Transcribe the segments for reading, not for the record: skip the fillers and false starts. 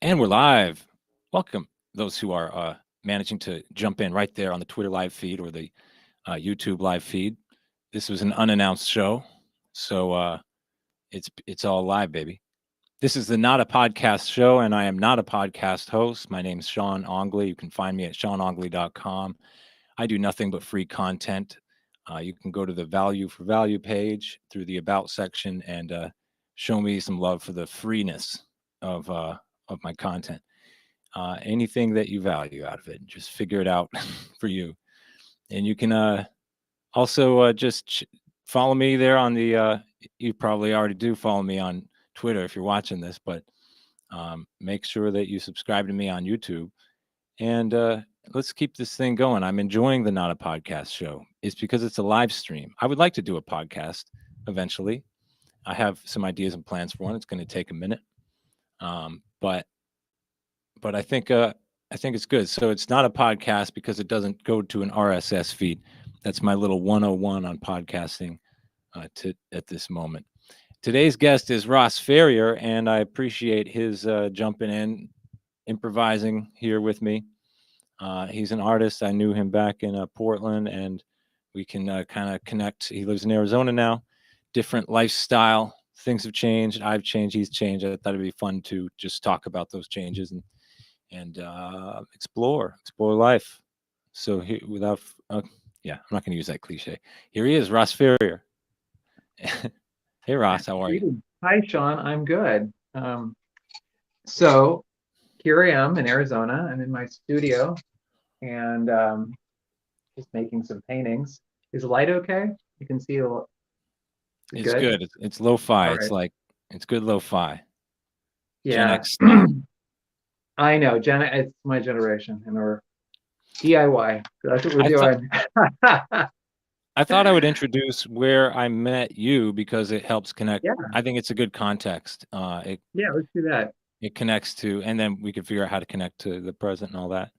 And we're live. Welcome those who are managing to jump in right there on the Twitter live feed or the YouTube live feed. This was an unannounced show, so it's all live, baby. This is the Not a Podcast show, and I am not a podcast host. My name is Sean Ongley. You can find me at seanongley.com. I do nothing but free content. You can go to the Value for Value page through the About section and show me some love for the freeness of my content. Anything that you value out of it, just figure it out for you. And you can also just follow me there on the, you probably already do follow me on Twitter if you're watching this, but make sure that you subscribe to me on YouTube. And let's keep this thing going. I'm enjoying the Not a Podcast show. It's because it's a live stream. I would like to do a podcast eventually. I have some ideas and plans for one. It's going to take a minute. But I think it's good. So it's not a podcast because it doesn't go to an RSS feed. That's my little 101 on podcasting at this moment. Today's guest is Ross Farrier, and I appreciate his jumping in, improvising here with me. He's an artist. I knew him back in Portland, and we can kind of connect. He lives in Arizona now. Different lifestyle. Things have changed. I've changed. He's changed. I thought it'd be fun to just talk about those changes and explore life. So here, without, yeah, I'm not going to use that cliche. Here he is, Ross Farrier. Hey, Ross, how are you? Hi, Sean. I'm good. So here I am in Arizona. I'm in my studio and just making some paintings. Is the light okay? You can see It's good. good. It's lo-fi. All It's right. like it's good lo-fi. Gen Yeah. X style. I know, Jenna. It's my generation, and we're DIY. That's what we're I thought doing. I thought I would introduce where I met you because it helps connect. Yeah. I think it's a good context. Yeah. Let's do that. It connects to, and then we can figure out how to connect to the present and all that.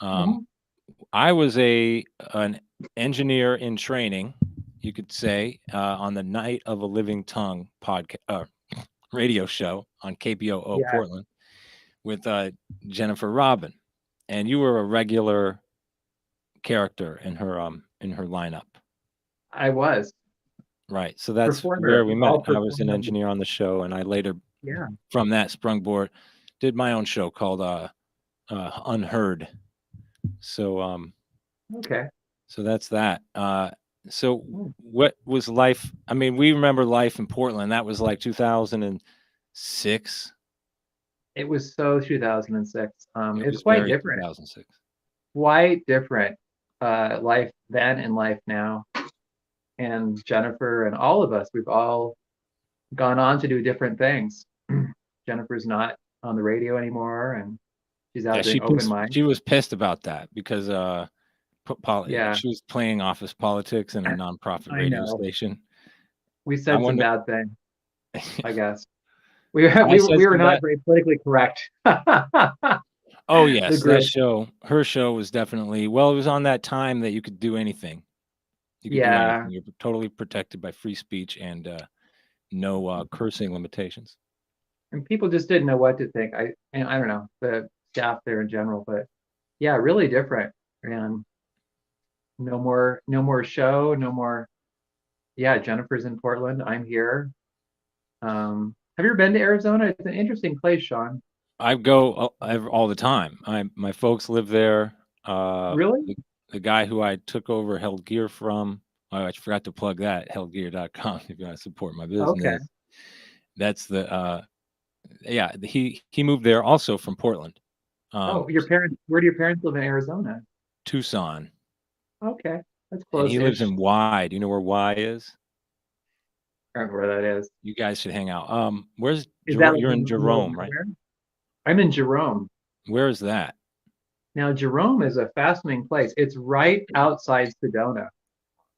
Um, Mhm. I was an engineer in training, you could say, on the Night of a Living Tongue podcast radio show on KBOO Yeah. Portland with Jennifer Robin, and you were a regular character in her lineup. I was Right. So that's performer. where we met. All I was an performer. engineer on the show, and I later, Yeah. from that sprungboard, did my own show called Unheard. So Okay. so that's that. So Hmm. what was life? I mean, we remember life in Portland. That was like 2006. It was so 2006. It It's was quite very different. 2006. Quite different life then and life now. And Jennifer and all of us, we've all gone on to do different things. Jennifer's not on the radio anymore, and she's Yeah, out doing open mic. she was pissed about that because Yeah, she was playing office politics in a nonprofit I radio know. station. We I said some wonder. bad things, I guess. We I said we were some not bad. very politically correct. Oh The yes, that group. show, her show was definitely, well, it was on that time that you could do anything. You could do Yeah, anything. You're totally protected by free speech and no cursing limitations. and people just didn't know what to think. I don't know the staff there in general, but yeah, really different. And no more show, no more. Yeah, Jennifer's in Portland. I'm here. Have you ever been to Arizona? It's an interesting place, Sean. I go all the time. My folks live there. Uh, Really? the, the guy who I took over Held Gear from, oh, I forgot to plug that, heldgear.com if you want to support my Okay. business. That's the yeah, he moved there also from Portland. Oh, Um, your parents, where do your parents live in Arizona? Tucson, Okay. That's and he lives close-ish. in Y. Do you know where Y is? I don't know where that is. You guys should hang out. Where's Is that like You're in in the middle of Jerome, right? nowhere? I'm in Jerome. Where is that? Now, Jerome is a fascinating place. It's right outside Sedona.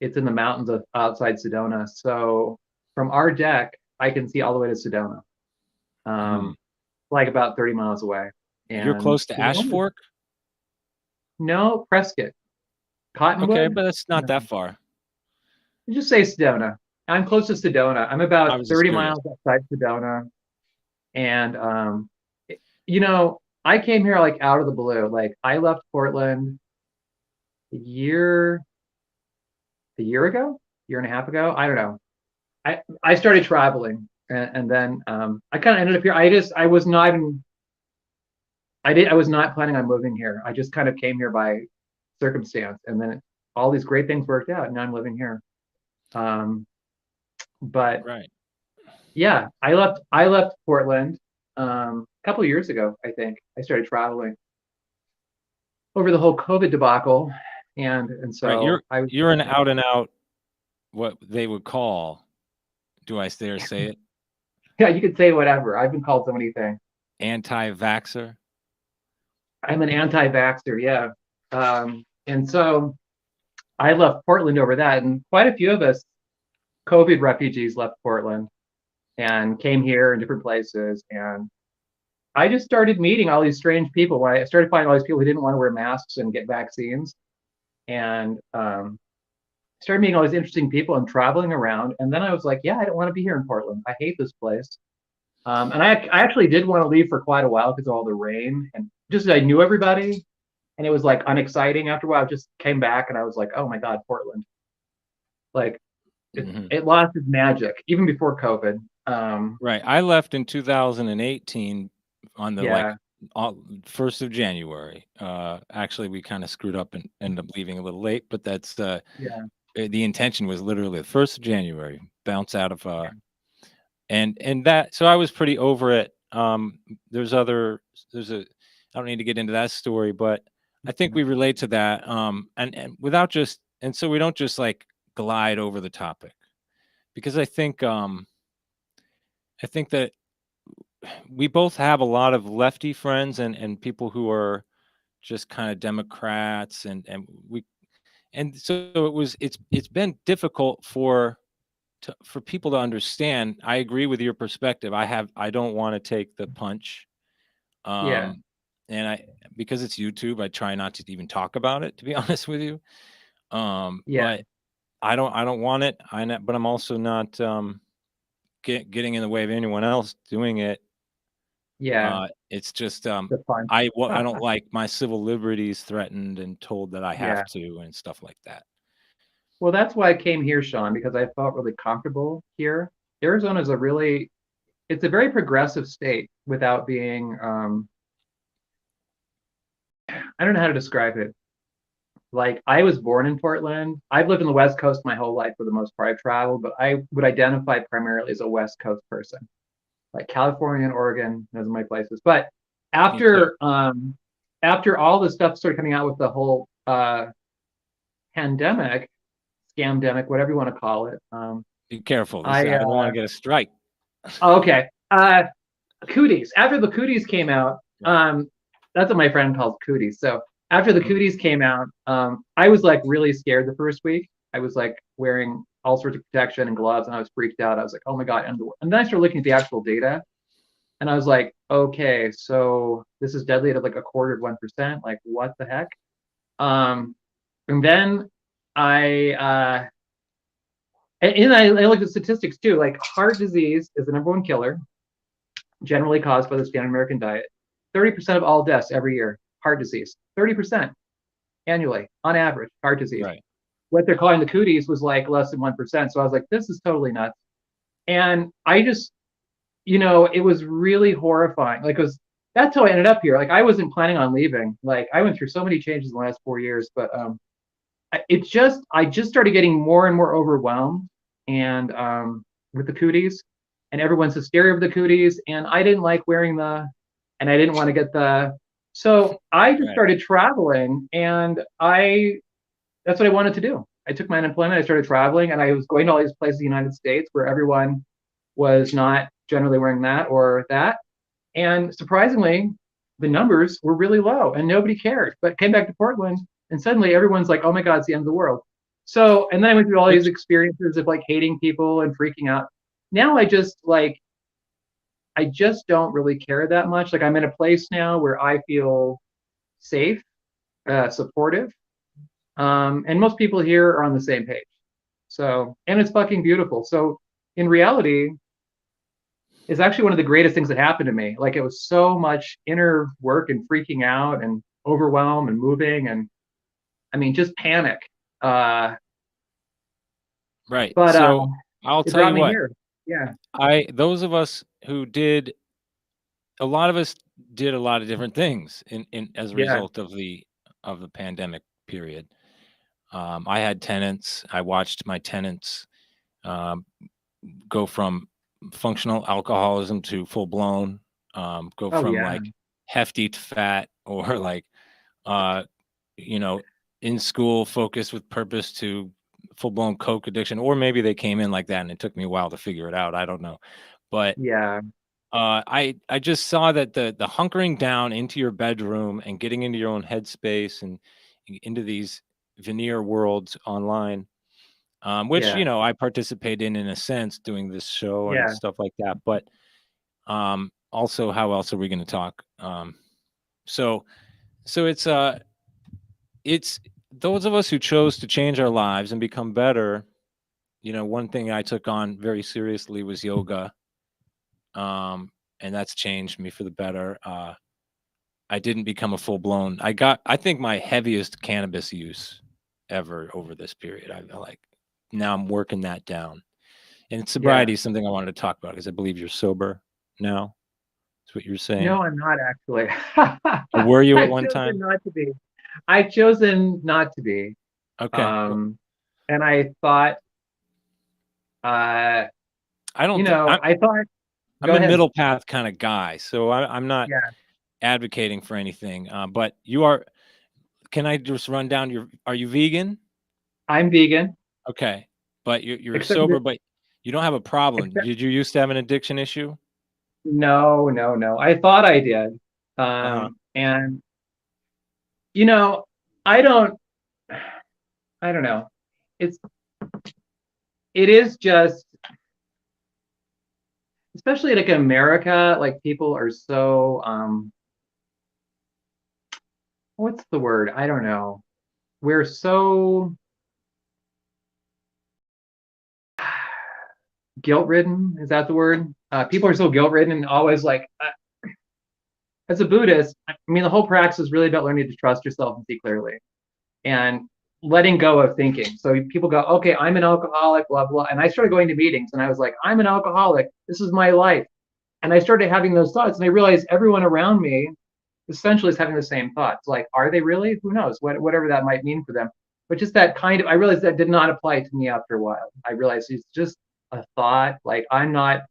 It's in the mountains of outside Sedona. So from our deck, I can see all the way to Sedona, Hmm. um, like about 30 miles away. You're And close to Ash Sedona, Fork? no, Prescott, Okay, Cottonwood. but it's not No, that far. you just say Sedona. I'm close to Sedona. I'm I about was just 30 curious. miles outside Sedona. And I came here like out of the blue. Like I left Portland a year, a year ago, year and a half ago. I don't know. I started traveling, and then I kind of ended up here. I was not even I was not planning on moving here. I just kind of came here by circumstance, and then all these great things worked out, and now I'm living here. Um, but Right. yeah, I left Portland a couple of years ago. I think I started traveling over the whole COVID debacle, and Right. so I was You're an out and out, what they would call, do I dare say it, yeah. You could say whatever. I've been called so many things. anti-vaxxer. I'm an anti-vaxxer, yeah. And so I left Portland over that, and quite a few of us COVID refugees left Portland and came here in different places. And I just started meeting all these strange people. When I started finding all these people who didn't want to wear masks and get vaccines, and started meeting all these interesting people and traveling around. And then I was like, yeah, I don't want to be here in Portland. I hate this place. And I actually did want to leave for quite a while because of all the rain and just I knew everybody, and it was like unexciting. After a while, I just came back and I was like, oh my god, Portland! Like it, Hmm. it lost its magic even before COVID. Right. I left in 2018 on the like Yeah, 1st of January. Actually, we kind of screwed up and ended up leaving a little late, but that's yeah, the intention was literally the 1st of January. Bounce out of and that. So I was pretty over it. There's other. There's a. I don't need to get into that story, but I think we relate to that. And without just and so we don't just like glide over the topic because I think that we both have a lot of lefty friends and people who are just kind of Democrats and we and so it's been difficult for people to understand. I agree with your perspective. I don't want to take the punch. yeah, Um and I because it's YouTube, I try not to even talk about it, to be honest with you. yeah, But I don't want it. But I'm also not getting in the way of anyone else doing it. yeah. It's just, The fun. I don't like my civil liberties threatened and told that I have Yeah. to and stuff like that. Well, that's why I came here, Sean, because I felt really comfortable here. Arizona is it's a very progressive state without being, I don't know how to describe it. Like I was born in Portland. I've lived in the West Coast my whole life for the most part. I've traveled, but I would identify primarily as a West Coast person. Like California and Oregon, those are my places. But Me too. after after all the stuff started coming out with the whole pandemic, scamdemic, whatever you want to call it, Be careful. This I I don't wanna get a strike. okay. Cooties. After the cooties came out, Right. that's what my friend calls cooties. So after the Mhm. cooties came out, I was like really scared the first week. I was like wearing all sorts of protection and gloves, and I was freaked out. I was like, oh my god! And then I started looking at the actual data, and I was like, okay, so this is deadly at like 0.25% of 1%. Like, what the heck? Um, and then I I looked at statistics too. Like, heart disease is the number one killer, generally caused by the standard American diet. 30% of all deaths every year, heart disease. 30% annually, on average, heart disease. Right. What they're calling the cooties was like less than 1%. So I was like, this is totally nuts. And I just, it was really horrifying. Like, that's how I ended up here. Like, I wasn't planning on leaving. Like, I went through so many changes in the last 4 years, but I just started getting more and more overwhelmed and with the cooties and everyone's hysteria of the cooties. And I didn't like wearing and I didn't want to get so I just Right. started traveling and that's what I wanted to do. I took my unemployment, I started traveling, and I was going to all these places in the United States where everyone was not generally wearing that or that. And surprisingly, the numbers were really low and nobody cared. But came back to Portland and suddenly everyone's like, oh my God, it's the end of the world. So, and then I went through all these Which experiences of like hating people and freaking out. Now I just don't really care that much. Like I'm in a place now where I feel safe, supportive, and most people here are on the same page. So, and it's fucking beautiful. So, in reality, is actually one of the greatest things that happened to me. Like it was so much inner work and freaking out and overwhelm and moving and I mean just panic. Uh, Right. but So I'll it tell brought you me what, here. Yeah, those of us who did, a lot of us did a lot of different things in as a yeah. result of the pandemic period. I had tenants. I watched my tenants um, go from functional alcoholism to full blown, go Oh from yeah, like hefty to fat, or like uh, you know, in school focused with purpose to full blown coke addiction, or maybe they came in like that and it took me a while to figure it out. I don't know, but yeah, I just saw that the hunkering down into your bedroom and getting into your own headspace and into these veneer worlds online, which yeah, I participate in a sense, doing this show and yeah, stuff like that. But also, how else are we going to talk? So so it's those of us who chose to change our lives and become better. One thing I took on very seriously was yoga, and that's changed me for the better. I didn't become a full blown. I think my heaviest cannabis use ever over this period. I feel like now I'm working that down. And yeah. sobriety is something I wanted to talk about because I believe you're sober now. That's what you're saying. No, I'm not actually. Or were you at I've one chosen time? not to be. I've chosen not to be. Okay. Well, Um, and I thought, uh, I don't think I thought, I'm go a ahead. middle path kind of guy, so I'm not Yeah, advocating for anything. But you are. Can I just run down your? Are you vegan? I'm vegan, Okay, but you're except sober, but you don't have a problem. except Did you used to have an addiction issue? no, no, no. I thought I did. Uh-huh. And you know, I don't, I don't know. It's, it is just, especially like in America, like people are so, what's the word? I don't know. We're so guilt ridden. Is that the word? People are so guilt ridden and always like, as a Buddhist, I mean, the whole practice is really about learning to trust yourself and see clearly and letting go of thinking. So people go, okay, I'm an alcoholic, blah, blah. And I started going to meetings and I was like, I'm an alcoholic. This is my life. And I started having those thoughts and I realized everyone around me essentially is having the same thoughts. Like, are they really? Who knows? Whatever that might mean for them. But just that kind of, I realized that did not apply to me after a while. I realized it's just a thought. Like, I'm not,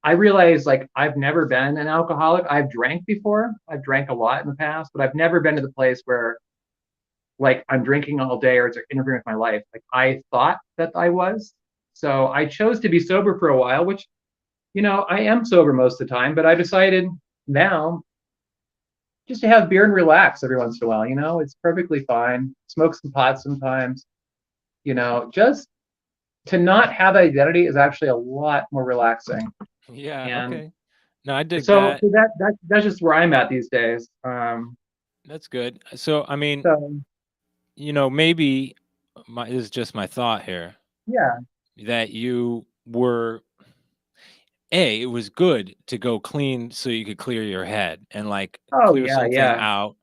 I realized like I've never been an alcoholic. I've drank before. I've drank a lot in the past, but I've never been to the place where like I'm drinking all day or it's interfering with my life. Like I thought that I was. So I chose to be sober for a while, which, I am sober most of the time, but I decided now just to have beer and relax every once in a while. It's perfectly fine. Smoke some pot sometimes. Just to not have identity is actually a lot more relaxing. Yeah. And Okay. No, I dig so, that. so that's just where I'm at these days. That's good. So, I mean, So maybe this is just my thought here, yeah. that you were it was good to go clean so you could clear your head and like Oh clear yeah, something yeah, out.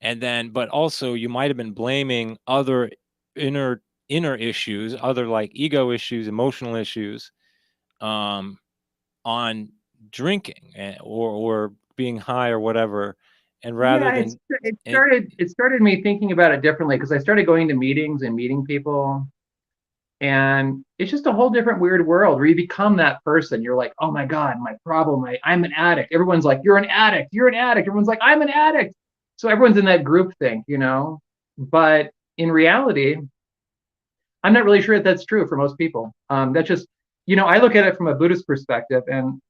And then, but also you might have been blaming other inner inner issues, other like ego issues, emotional issues, um, on drinking, or being high or whatever. And rather yeah. than it, It started me thinking about it differently because I started going to meetings and meeting people. And it's just a whole different weird world where you become that person. You're like, oh my God, my problem, I'm an addict. Everyone's like, you're an addict, you're an addict. Everyone's like, I'm an addict. So everyone's in that group thing. But in reality, I'm not really sure that that's true for most people. That's just, I look at it from a Buddhist perspective, and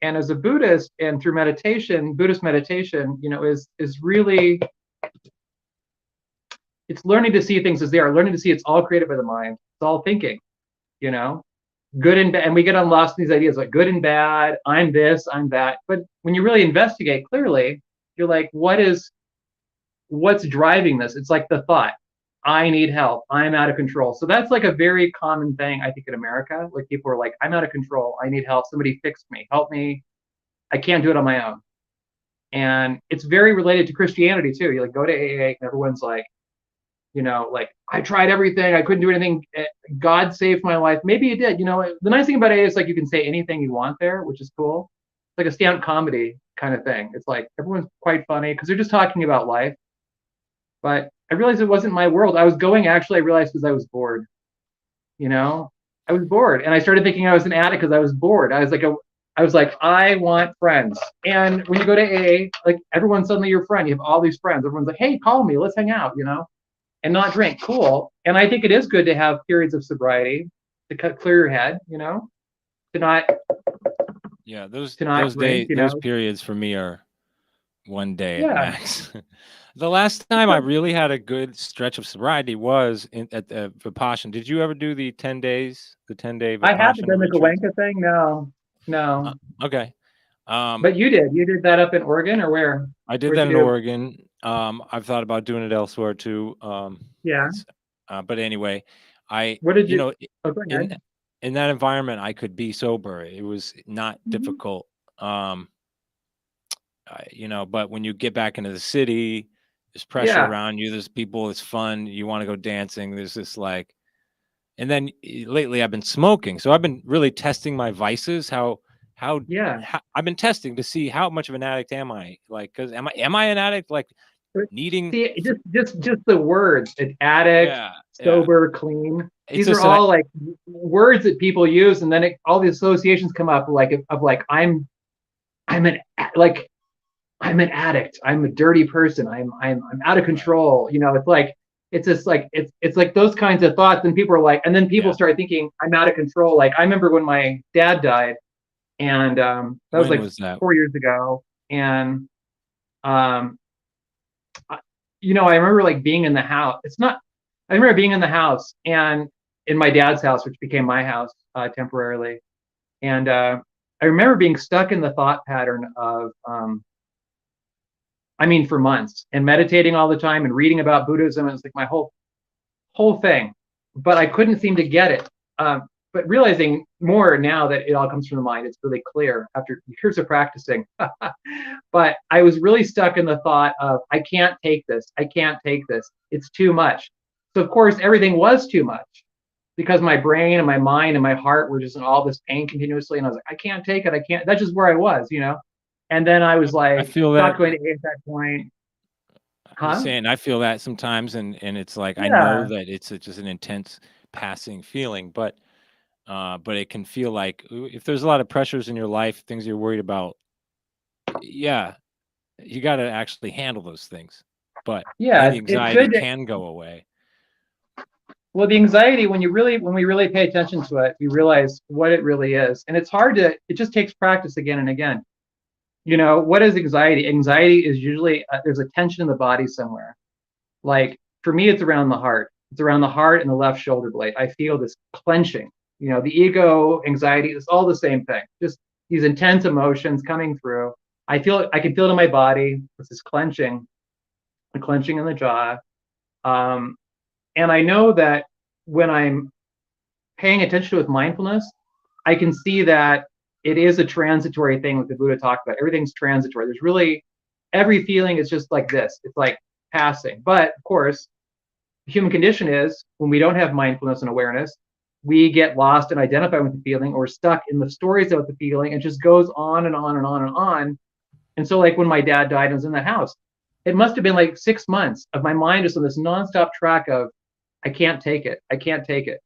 as a Buddhist and through meditation, Buddhist meditation, is really, it's learning to see things as they are, learning to see it's all created by the mind. It's all thinking, you know, good and bad. And we get lost in these ideas like good and bad, I'm this, I'm that. But when you really investigate clearly, you're like, what's driving this? It's like the thought, I need help. I'm out of control. So that's like a very common thing, I think, in America. Like people are like, I'm out of control. I need help. Somebody fix me. Help me. I can't do it on my own. And it's very related to Christianity too. You like go to AA and everyone's like, like I tried everything. I couldn't do anything. God saved my life. Maybe he did. The nice thing about AA is like you can say anything you want there, which is cool. It's like a stand-up comedy kind of thing. It's like everyone's quite funny because they're just talking about life. But I realized it wasn't my world. I was going actually, I realized because I was bored. I was bored. And I started thinking I was an addict because I was bored. I was like, I want friends. And when you go to AA, like everyone's suddenly your friend. You have all these friends. Everyone's like, hey, call me, let's hang out, and not drink. Cool. And I think it is good to have periods of sobriety to clear your head, to not. Yeah, those drink, days, those periods for me are one day at Yeah. max. The last time I really had a good stretch of sobriety was at the Vipassana. Did you ever do the 10 days, the 10-day I haven't Vipassana done the retreats? Goenka thing. No. Okay. But you did. You did that up in Oregon or where? I did Where'd that you in do? Oregon. I've thought about doing it elsewhere too. Yeah. But anyway, What did you you? know, Oh, go ahead. in that environment, I could be sober. It was not difficult. But when you get back into the city, there's pressure Yeah. around you. There's people. It's fun. You want to go dancing. There's this like, and then lately I've been smoking, so I've been really testing my vices. How Yeah. I've been testing to see how much of an addict am I? Like, because am I an addict? Like needing? See, just the words, addict, Yeah, sober, clean. It's These are just all like words that people use, and then all the associations come up of like I'm an like I'm an addict. I'm a dirty person. I'm out of control. It's just like it's like those kinds of thoughts, and people are like, and then people start thinking I'm out of control. Like I remember when my dad died, and that was when like was that? 4 years ago, and um, I remember like being in the house. I remember being in the house and in my dad's house, which became my house temporarily, and I remember being stuck in the thought pattern of for months and meditating all the time and reading about Buddhism. It was like my whole thing, but I couldn't seem to get it. But realizing more now that it all comes from the mind, it's really clear after years of practicing. But I was really stuck in the thought of, I can't take this. I can't take this. It's too much. So of course, everything was too much because my brain and my mind and my heart were just in all this pain continuously. And I was like, I can't take it. I can't. That's just where I was. And then I was like, I feel stopped that. going to AA at that point. I'm Huh? saying I feel that sometimes, and it's like I know Yeah. that it's just an intense passing feeling, but it can feel like if there's a lot of pressures in your life, things you're worried about, yeah, you got to actually handle those things. But then Yeah. the It's anxiety good to, can go away. well, the anxiety, when we really pay attention to it, we realize what it really is. And it just takes practice again and again. What is anxiety? Anxiety is usually, there's a tension in the body somewhere. Like for me, it's around the heart. It's around the heart and the left shoulder blade. I feel this clenching. The ego, anxiety, it's all the same thing. Just these intense emotions coming through. I can feel it in my body. It's this clenching, the clenching in the jaw. And I know that when I'm paying attention with mindfulness, I can see that it is a transitory thing that the Buddha talked about. Everything's transitory. There's really, every feeling is just like this. It's like passing. But of course, the human condition is when we don't have mindfulness and awareness, we get lost and identify with the feeling or stuck in the stories about the feeling. It just goes on and on and on and on. And so like when my dad died and was in the house, it must have been like 6 months of my mind just on this nonstop track of, I can't take it. I can't take it.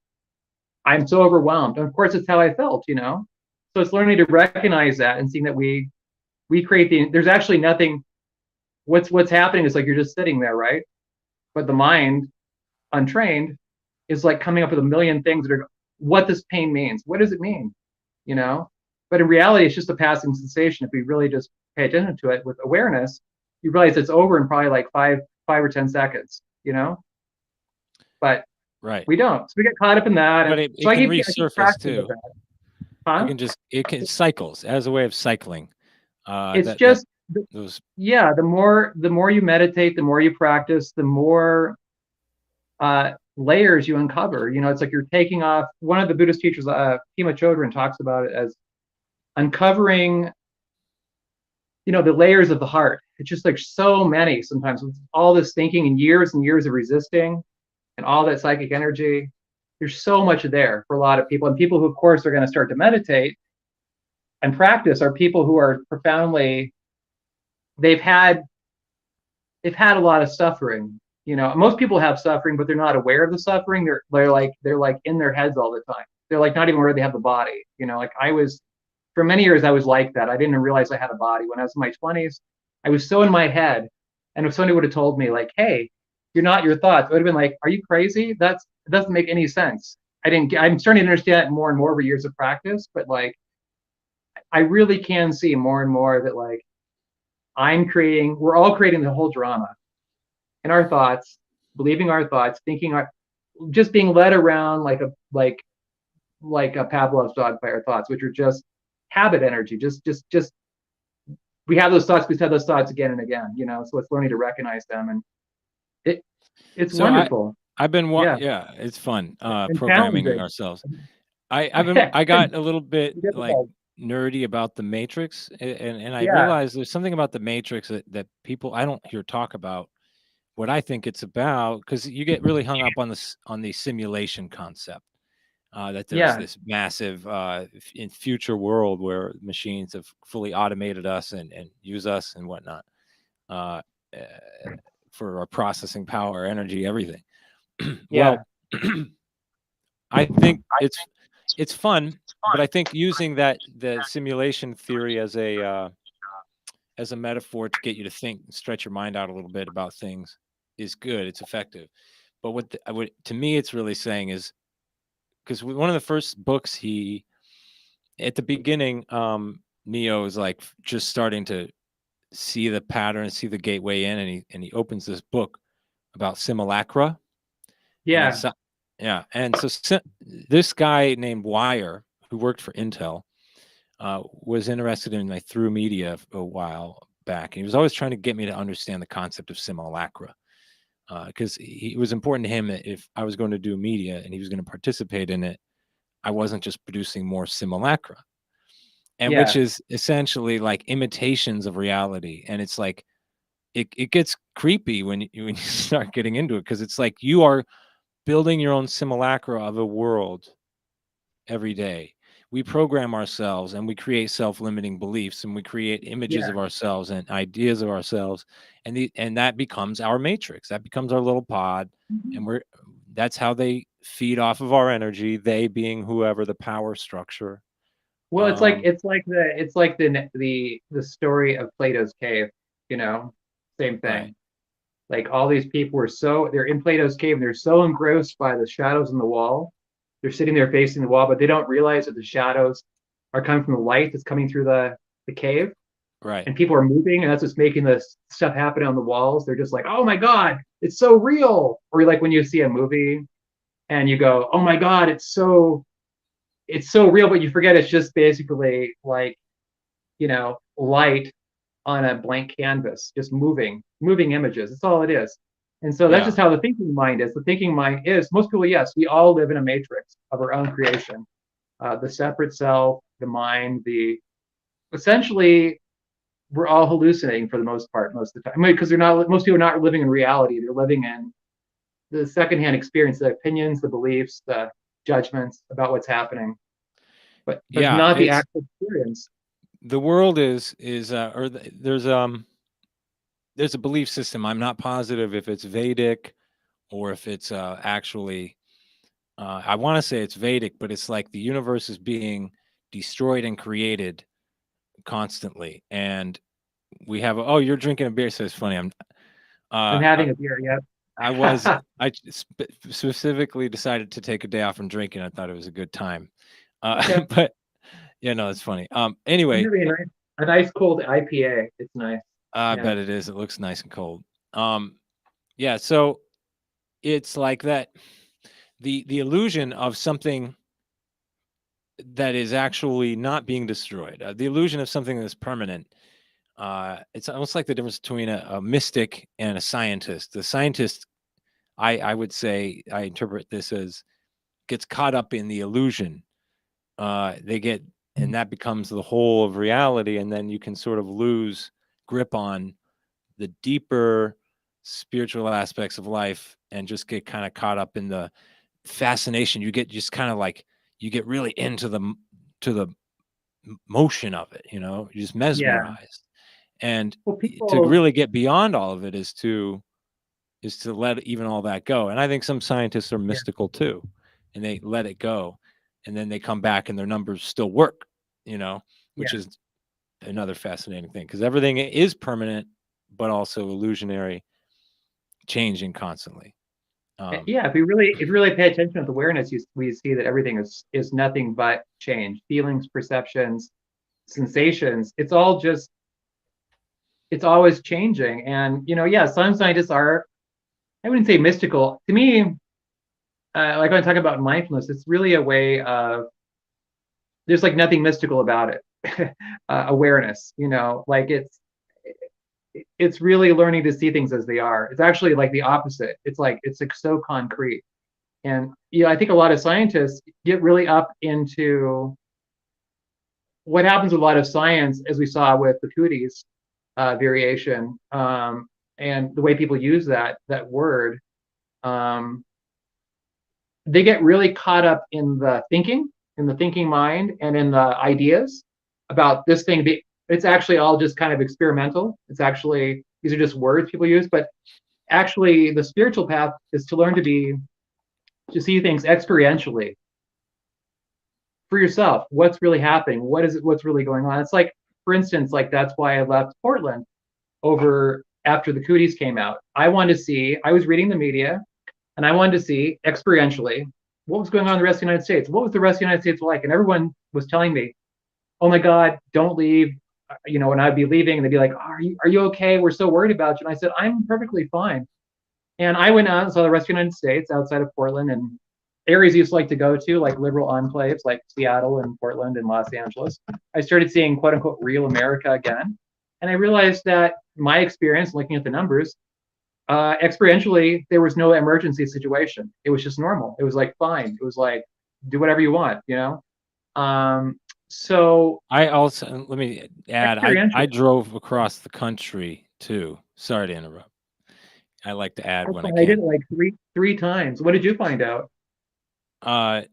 I'm so overwhelmed. And of course, it's how I felt, So it's learning to recognize that and seeing that we create there's actually nothing. What's happening is like you're just sitting there, right? But the mind, untrained, is like coming up with a million things that are what this pain means. What does it mean? But in reality, it's just a passing sensation. If we really just pay attention to it with awareness, you realize it's over in probably like five or 10 seconds, But Right. we don't. So we get caught up in that. But And it so I can keep resurface practicing too. with that. Huh? It can cycles as a way of cycling. It's just those. yeah, the more you meditate, the more you practice, the more layers you uncover. It's like you're taking off. One of the Buddhist teachers, Pema Chodron, talks about it as uncovering, the layers of the heart. It's just like so many sometimes with all this thinking and years of resisting and all that psychic energy. There's so much there for a lot of people. And people who, of course, are going to start to meditate and practice are people who are profoundly, they've had a lot of suffering. Most people have suffering, but they're not aware of the suffering. They're like in their heads all the time. They're like not even aware they have the body. Like I was, for many years I was like that. I didn't realize I had a body. When I was in my 20s, I was so in my head. And if somebody would have told me like, hey, you're not your thoughts, I would have been like, are you crazy? It doesn't make any sense. I'm starting to understand it more and more over years of practice, but like I really can see more and more that like we're all creating the whole drama in our thoughts, believing our thoughts, just being led around like a Pavlov's dog by our thoughts, which are just habit energy. Just we have those thoughts, we have those thoughts again and again. So it's learning to recognize them, and it's So wonderful. I've been Yeah, yeah, it's fun and programming challenging. ourselves. I got a little bit like Difficult. nerdy about the Matrix, and I Yeah, realized there's something about the Matrix that people I don't hear talk about what I think it's about, because you get really hung up on the simulation concept, that there's yeah. this massive in future world where machines have fully automated us and use us and whatnot, uh, uh, for our processing power, energy, everything. Yeah. Well, I think it's fun, but I think using the simulation theory as a metaphor to get you to think, stretch your mind out a little bit about things is good. It's effective. But to me, it's really saying is, because one of the first books at the beginning, Neo is like just starting to see the pattern, see the gateway in, and he opens this book about simulacra, and Yeah. yeah, and so this guy named Wire, who worked for Intel, was interested in like through media a while back, and he was always trying to get me to understand the concept of simulacra, because it was important to him that if I was going to do media and he was going to participate in it, I wasn't just producing more simulacra, and which Yeah. is essentially like imitations of reality. And it's like it gets creepy when you start getting into it, because it's like you are building your own simulacra of a world every day. We program ourselves and we create self-limiting beliefs, and we create images Yeah. of ourselves and ideas of ourselves, and that becomes our matrix. That becomes our little pod, and that's how they feed off of our energy, they being whoever the power structure. Well, Um, it's like the story of Plato's cave, you know, same right, thing. Like all these people they're in Plato's cave and they're so engrossed by the shadows in the wall. They're sitting there facing the wall, but they don't realize that the shadows are coming from the light that's coming through the cave. right. And people are moving, and that's what's making this stuff happen on the walls. They're just like, oh my God, it's so real. Or like when you see a movie and you go, oh my God, it's so real, but you forget it's just basically like, light on a blank canvas, just moving images. That's all it is. And so that's Yeah. just how the thinking mind is. The thinking mind is, most people, yes, we all live in a matrix of our own creation. The separate self, the mind, essentially, we're all hallucinating for the most part, most of the time. I mean, because most people are not living in reality. They're living in the secondhand experience, the opinions, the beliefs, the judgments about what's happening, but Yeah, not the it's actual experience. the world is there's a belief system. I'm not positive if it's Vedic or if it's actually I want to say it's Vedic, but it's like the universe is being destroyed and created constantly. And we have oh, you're drinking a beer, so it's funny. I'm Uh I, having a beer, I was yeah. I specifically decided to take a day off from drinking. I thought it was a good time. Okay. But yeah, no, it's funny. I'm Anyway, having a nice cold IPA. It's nice. I Yeah. bet it is. It looks nice and cold. Yeah, so it's like that the illusion of something that is actually not being destroyed, the illusion of something that's permanent. It's almost like the difference between a mystic and a scientist. The scientist I would say I interpret this as gets caught up in the illusion. They get, and that becomes the whole of reality, and then you can sort of lose grip on the deeper spiritual aspects of life and just get kind of caught up in the fascination. You get just kind of like you get really into the motion of it, you're just Yeah. mesmerized. And Well, to people, really get beyond all of it is to let even all that go. And I think some scientists are yeah, mystical too, and they let it go, and then they come back and their numbers still work, which yeah. is another fascinating thing because everything is permanent, but also illusionary, changing constantly. Um, Yeah, if you really pay attention with awareness, we see that everything is nothing but change. Feelings, perceptions, sensations. It's always changing. And yeah, some scientists are, I wouldn't say mystical. To me, like when I talk about mindfulness, it's really a way of there's like nothing mystical about it. Awareness, like it's really learning to see things as they are. It's actually like the opposite. It's like so concrete. And I think a lot of scientists get really up into what happens with a lot of science, as we saw with the cooties variation, and the way people use that word. Um, they get really caught up in the thinking mind, and in the ideas about this thing. It's actually all just kind of experimental. It's actually these are just words people use, but actually the spiritual path is to learn to see things experientially for yourself. What's really happening? What is it? What's really going on? It's like, for instance, like that's why I left Portland over after the cooties came out. I wanted to see. I was reading the media, and I wanted to see experientially what was going on in the rest of the United States. What was the rest of the United States like? And everyone was telling me, "Oh my God, don't leave." And I'd be leaving, and they'd be like, "Are you okay? We're so worried about you." And I said, "I'm perfectly fine." And I went out and saw the rest of the United States outside of Portland, and areas you used to like to go to, like liberal enclaves like Seattle and Portland and Los Angeles. I started seeing quote unquote real America again. And I realized that my experience looking at the numbers, experientially, there was no emergency situation. It was just normal. It was like fine. It was like do whatever you want. Um, so I also let me add, I experientially, drove across the country too. Sorry to interrupt. I like to add when I I did can. it like three times. What did you find out?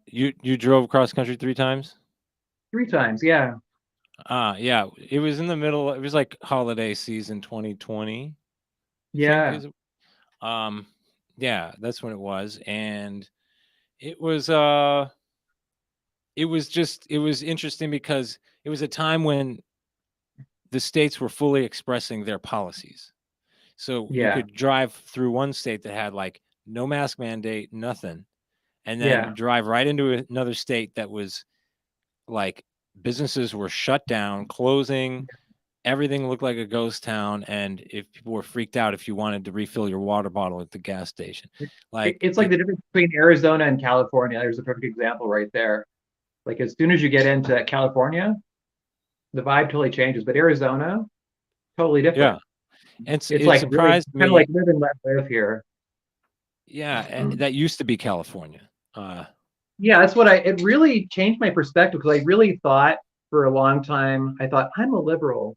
You drove across country 3 times? Three times, yeah, Yeah, it was in the middle. It was like holiday season 2020, I think yeah, is um yeah, that's when it was. And it was interesting because it was a time when the states were fully expressing their policies. So you yeah, could drive through one state that had like no mask mandate, nothing, and then yeah. drive right into another state that was like businesses were shut down, closing, everything looked like a ghost town, and if people were freaked out if you wanted to refill your water bottle at the gas station. Like It's like it the difference between Arizona and California. There's a perfect example right there. Like as soon as you get into California, the vibe totally changes. But Arizona, totally yeah, different. and It's it like really surprised kind of like me. live and let live here. Yeah, that used to be California. Yeah, that's what it really changed my perspective because I really thought for a long time, I thought I'm a liberal.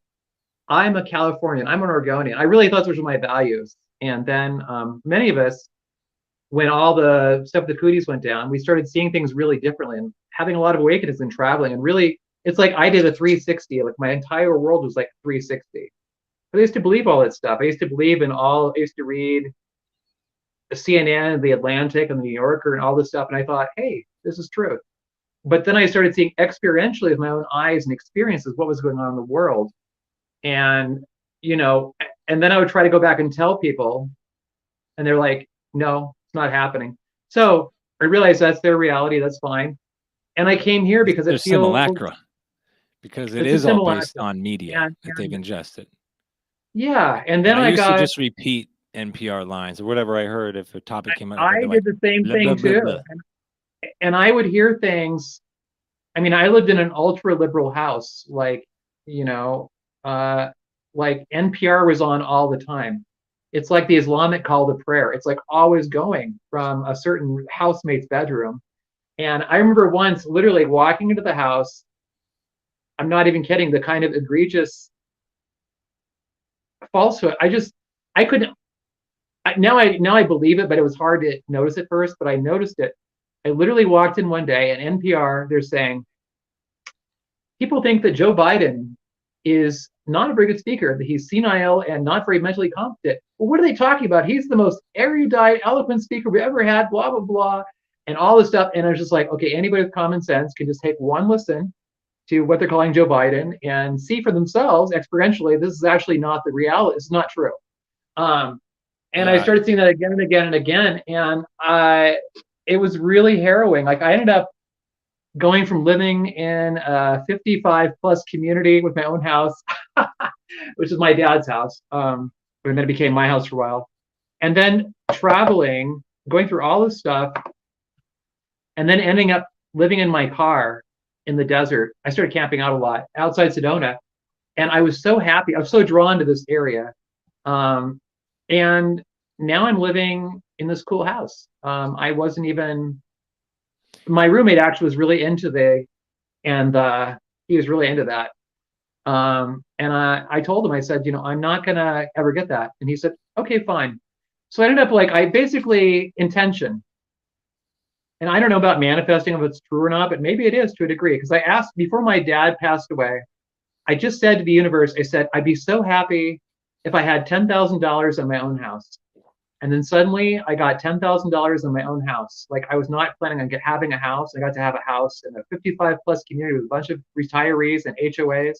I'm a Californian. I'm an Oregonian. I really thought those were my values. And then many of us, when all the stuff with the cooties went down, we started seeing things really differently and having a lot of awakenings and traveling. And really, it's like I did a 360. Like my entire world was like 360. But I used to believe all that stuff. I used to believe in all. I used to read the CNN, the Atlantic, and the New Yorker, and all this stuff. And I thought, hey, this is true. But then I started seeing experientially with my own eyes and experiences what was going on in the world. And you know, and then I would try to go back and tell people, and they're like, no, it's not happening. So I realized that's their reality. That's fine. And I came here because it There's feels simulacra because it it's a is all based simulacra. on media that they've And ingested. yeah, and And then I I used to got just repeat NPR lines or whatever I heard if a topic came out. I'd I be like, did the same blah blah thing blah too. blah. And I would hear things. I mean, I lived in an ultra liberal house, you know, uh, like NPR was on all the time. It's like the Islamic call to prayer. It's like always going from a certain housemate's bedroom. And I remember once literally walking into the house. I'm not even kidding. The kind of egregious falsehood. I couldn't. Now I believe it, but it was hard to notice at first. But I noticed it. I literally walked in one day, and NPR, they're saying people think that Joe Biden is not a very good speaker, that he's senile and not very mentally competent. Well, what are they talking about? He's the most erudite, eloquent speaker we ever had, blah, blah, blah, and all this stuff. And I was just like, okay, anybody with common sense can just take one listen to what they're calling Joe Biden and see for themselves experientially, this is actually not the reality. It's not true. And I started seeing that again and again and again. And it was really harrowing. Like I ended up going from living in a 55 plus community with my own house, which is my dad's house. And then it became my house for a while. And then traveling, going through all this stuff, and then ending up living in my car in the desert. I started camping out a lot outside Sedona. And I was so happy. I was so drawn to this area. And now I'm living in this cool house. I wasn't even, my roommate actually was really into he was really into that. And I told him, I said, I'm not going to ever get that. And he said, okay, fine. So I ended up I basically intention. And I don't know about manifesting if it's true or not, but maybe it is to a degree. Because I asked before my dad passed away, I just said to the universe, I said, I'd be so happy if I had $10,000 in my own house. And then suddenly I got $10,000 in my own house. Like I was not planning on having a house. I got to have a house in a 55 plus community with a bunch of retirees and HOAs.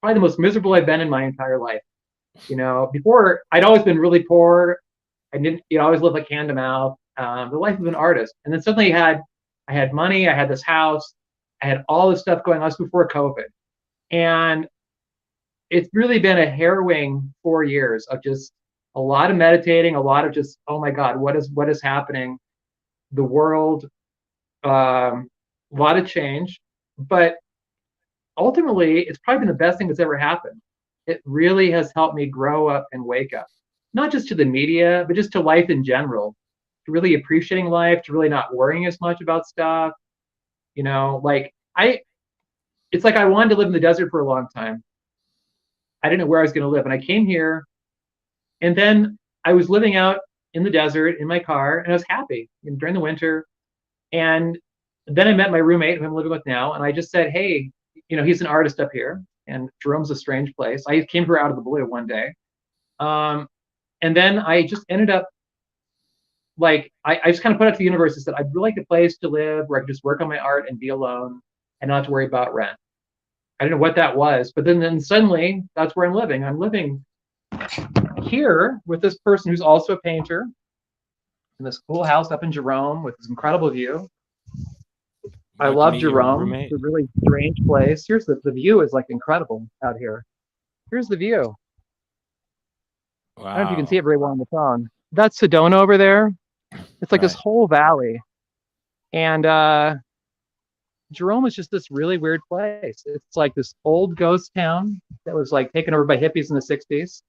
Probably the most miserable I've been in my entire life. Before I'd always been really poor. I didn't, always lived like hand to mouth. The life of an artist. And then suddenly I had money. I had this house. I had all this stuff going on. This was before COVID. And it's really been a harrowing 4 years of just a lot of meditating, a lot of just, oh my God, what is happening? The world, a lot of change. But ultimately, it's probably been the best thing that's ever happened. It really has helped me grow up and wake up, not just to the media, but just to life in general, to really appreciating life, to really not worrying as much about stuff. It's like I wanted to live in the desert for a long time. I didn't know where I was going to live. And I came here, and then I was living out in the desert in my car, and I was happy during the winter. And then I met my roommate, who I'm living with now, and I just said, hey, he's an artist up here, and Jerome's a strange place. I came here out of the blue one day. And then I just ended up, I just kind of put it to the universe and said, I'd really like a place to live where I could just work on my art and be alone and not have to worry about rent. I don't know what that was, but then suddenly that's where I'm living. I'm living here with this person who's also a painter in this cool house up in Jerome with this incredible view. I love Jerome. It's a really strange place. Here's the view is incredible out here. Here's the view. Wow. I don't know if you can see it very well on the phone. That's Sedona over there. It's like this whole valley. And Jerome is just this really weird place. It's like this old ghost town that was taken over by hippies in the 60s.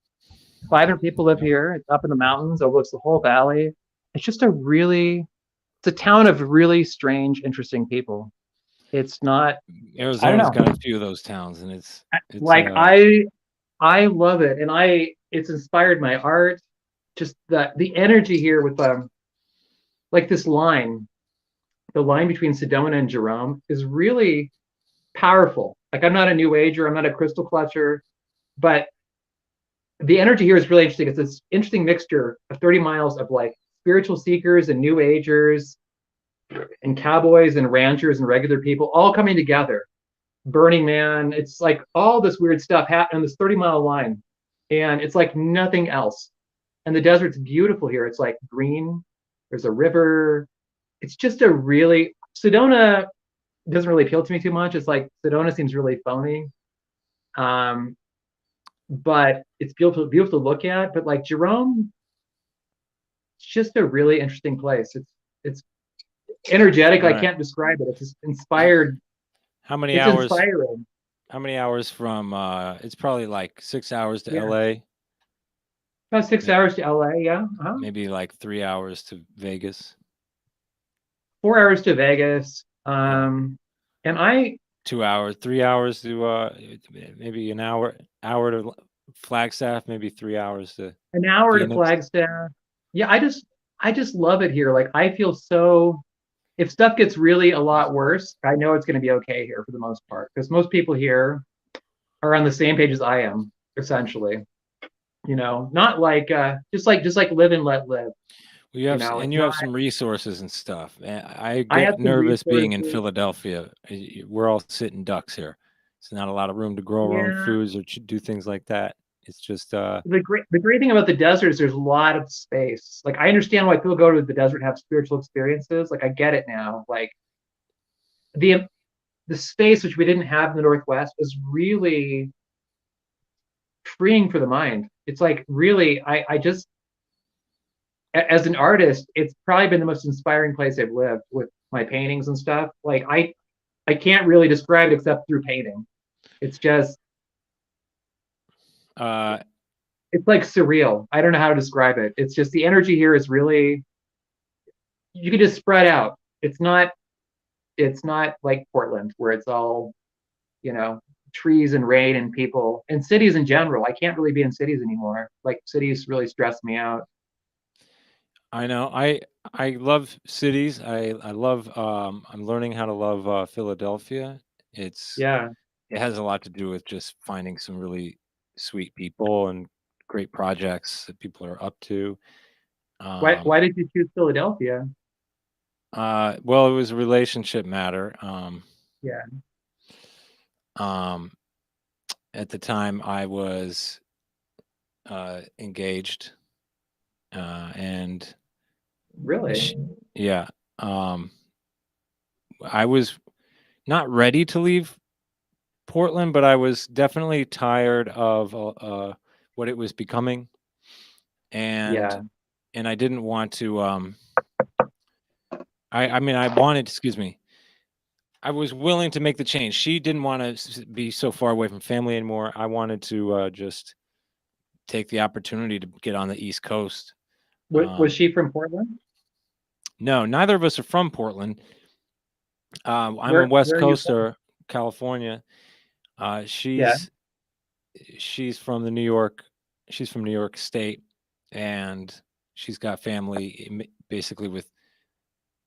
500 people live here. It's up in the mountains, overlooks the whole valley. It's just it's a town of really strange, interesting people. It's not. Arizona's got a few of those towns, and it's I love it, and it's inspired my art. Just the energy here with this line, the line between Sedona and Jerome is really powerful. I'm not a new ager, I'm not a crystal clutcher, but the energy here is really interesting. It's this interesting mixture of 30 miles of spiritual seekers and new agers and cowboys and ranchers and regular people all coming together. Burning Man, it's all this weird stuff happening on this 30-mile line, and it's like nothing else. And the desert's beautiful here. It's green. There's a river. It's just Sedona doesn't really appeal to me too much. It's Sedona seems really phony. But it's beautiful to look at. But Jerome, it's just a really interesting place. It's energetic. Right. I can't describe it. It's just inspired. How many hours? Inspiring. How many hours from? It's probably 6 hours to LA. About 6 hours to LA, yeah. maybe like 3 hours to Vegas. 4 hours to Vegas. Yeah, And I 2 hours, 3 hours to maybe an hour to Flagstaff, maybe 3 hours to an hour to Phoenix. Flagstaff. Yeah, I just love it here. Like I feel so if stuff gets really a lot worse, I know it's going to be okay here for the most part because most people here are on the same page as I am, essentially. Not like just like live and let live. And It's you not. have some resources and stuff. I I have get some nervous being in resources. Philadelphia. We're all sitting ducks here. It's not a lot of room to grow our own Yeah. foods or do things like that. It's just The great thing about the desert is there's a lot of space. Like I understand why people go to the desert and have spiritual experiences. Like I get it now. Like the the space which we didn't have in the Northwest is really freeing for the mind. It's like really, I just as an artist, it's probably been the most inspiring place I've lived with my paintings and stuff. Like I can't really describe it except through painting. It's just uh it's like surreal. I don't know how to describe it. It's just the energy here is really you can just spread out. It's not like Portland where it's all, you know, trees and rain and people and cities in general. I can't really be in cities anymore. Like cities really stress me out. I know. I love cities. I love I'm learning how to love Philadelphia. It's Yeah. it has a lot to do with just finding some really sweet people and great projects that people are up to. Why Um why did you choose Philadelphia? well, it was a relationship matter. Yeah. Um at the time I was engaged and Really? sh yeah, um I was not ready to leave Portland, but I was definitely tired of what it was becoming, and Yeah. I didn't want to. I mean, I wanted. Excuse me. I was willing to make the change. She didn't want to be so far away from family anymore. I wanted to just take the opportunity to get on the East Coast. Was Um, she from Portland? no, neither of us are from Portland. I'm a Where West are you from? Coaster, California. Uh, Yeah. she's she's from the New York. She's from New York State, and she's got family basically with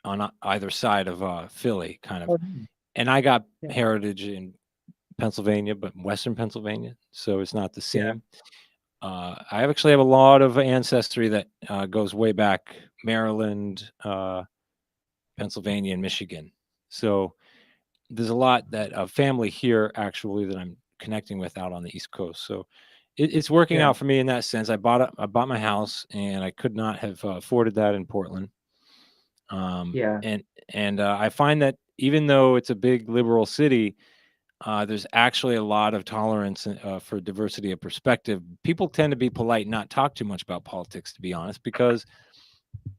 on either side of Philly, kind of. Oh, nice. And I got Yeah. heritage in Pennsylvania, but Western Pennsylvania, so it's not the Yeah. same. I actually have a lot of ancestry that goes way back, Maryland, Pennsylvania, and Michigan. So there's a lot that family here actually that I'm connecting with out on the East Coast. So it's working Yeah. out for me in that sense. I bought my house, and I could not have afforded that in Portland. Yeah. And I find that even though it's a big liberal city, there's actually a lot of tolerance for diversity of perspective. People tend to be polite, not talk too much about politics, to be honest, because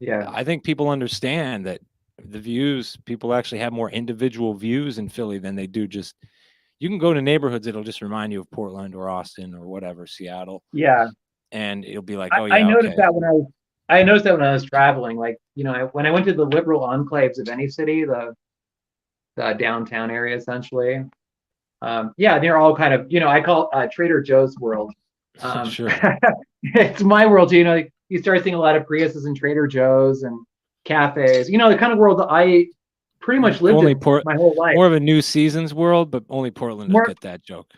Yeah. I think people understand that the views people actually have more individual views in Philly than they do just. You can go to neighborhoods that'll just remind you of Portland or Austin or whatever, Seattle, Yeah. and it'll be like, I, oh I yeah, noticed okay, that when I noticed that when I was traveling, like, when I went to the liberal enclaves of any city, the downtown area essentially. Yeah, they're all kind of, I call Trader Joe's world. Um, sure, it's my world, you start seeing a lot of Priuses and Trader Joe's and cafes, the kind of world that I pretty much lived only in Port, my whole life. more of a New Seasons world, but only Portland will More, get that joke,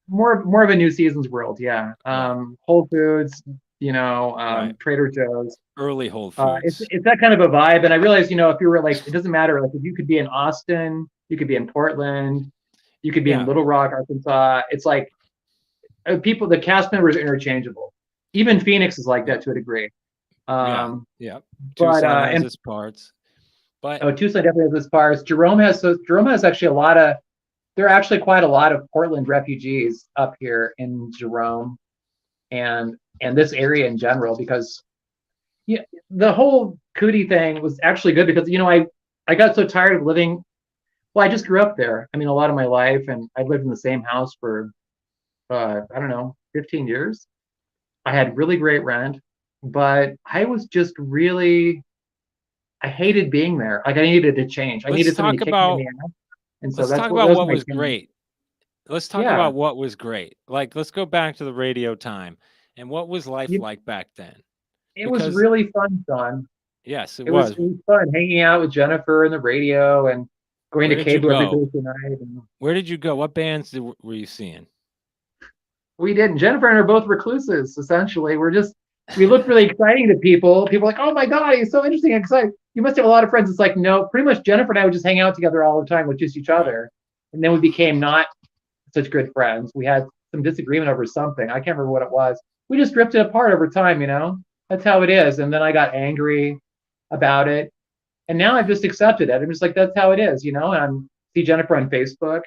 more of a New Seasons world, yeah. right? Whole Foods, Right. Trader Joe's. Early Whole It's Foods. it's that kind of a vibe, and I realized, if you were like, it doesn't matter. Like, if you could be in Austin, you could be in Portland, you could be in Yeah, Little Rock, Arkansas. It's like the cast members are interchangeable. Even Phoenix is like yeah, that to a degree. yeah, Um, yeah. but Tucson has and its parts, but oh, Tucson definitely has this parts. Jerome has actually a lot of. There are actually quite a lot of Portland refugees up here in Jerome and this area in general because yeah, the whole cootie thing was actually good because I got so tired of living. Well, I just grew up there. I mean, a lot of my life, and I lived in the same house for I don't know, 15 years. I had really great rent, but I was just really, I hated being there. Like I needed to change. I Let's needed somebody talk to kick me in about the ass. And so let's that's talk what about those are what my was 10 years. great. Let's talk Yeah. about what was great. Like, let's go back to the radio time and what was life You, like back then? it was Because really fun, Sean. yes, it It was. was fun hanging out with Jennifer and the radio and going to Where did you cable every go? Thursday night. And Where did you go? What bands were you seeing? we didn't. Jennifer and I are both recluses, essentially. We look really exciting to people. People are like, oh my God, he's so interesting and exciting. You must have a lot of friends. It's like, no, pretty much Jennifer and I would just hang out together all the time with just each Right. other. And then we became not such good friends. We had some disagreement over something. I can't remember what it was. We just drifted apart over time, you know? That's how it is. And then I got angry about it. And now I've just accepted it. I'm just like, that's how it is, you know? And I see Jennifer on Facebook.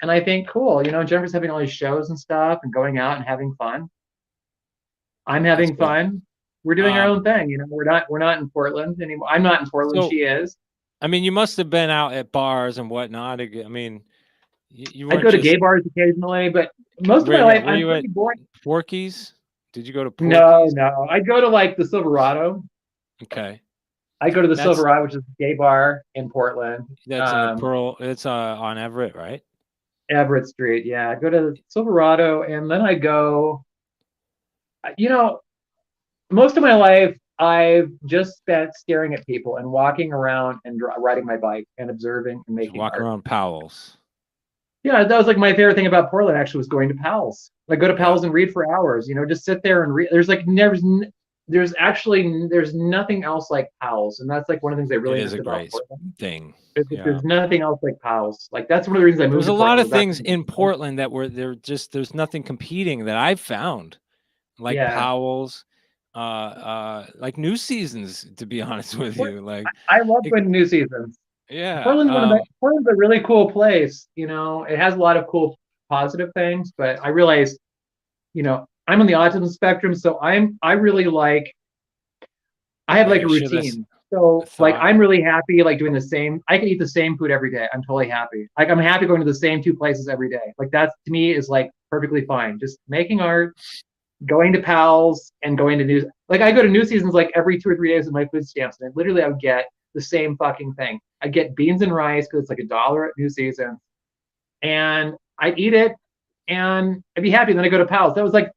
And I think, cool, you know, Jennifer's having all these shows and stuff and going out and having fun. I'm That's having good. fun. We're doing our Um, own thing. You know, we're not in Portland anymore. I'm not in Portland. so She is. I mean, you must have been out at bars and whatnot. I mean, you I weren't go to just gay bars occasionally, but most of where? my Yeah, life were I'm you at pretty boring. Porky's? Did you go to No, Porky's? no. I go to like the Silverado. Okay, I go to the that's Silverado, which is a gay bar in Portland, that's in the Pearl. It's on Everett, right? Everett Street. Yeah, I go to Silverado, and then I go. You know, most of my life I've just spent staring at people and walking around and riding my bike and observing and Just making walking art. around Powell's. Yeah, that was like my favorite thing about Portland actually was going to Pals. Like go to Yeah, Pals and read for hours, you know, just sit there and read. There's nothing else like Pals. And that's like one of the things I it really is miss a about great Portland. thing. Yeah. There's nothing else like Pals. Like that's one of the reasons I There moved was to a Portland lot of was things actually in Portland that were there. Just there's nothing competing that I've found, like yeah. Powell's, like New Seasons. To be honest with you, like, I love it, going to new seasons. yeah, Portland's a really cool place. You know, it has a lot of cool positive things, but I realize, you know, I'm on the autism spectrum, so I really like I have yeah. like a You're sure that's routine. a So like thought, I'm really happy like doing the same. I can eat the same food every day. I'm totally happy. Like I'm happy going to the same two places every day. Like that's to me is like perfectly fine. Just making art, going to Pals, and going to news. Like I go to New Seasons like every 2 or 3 days with my food stamps, and literally I would get the same fucking thing. I get beans and rice because it's like $1 at New Seasons, and I eat it, and I'd be happy. And then I go to Pals. That was like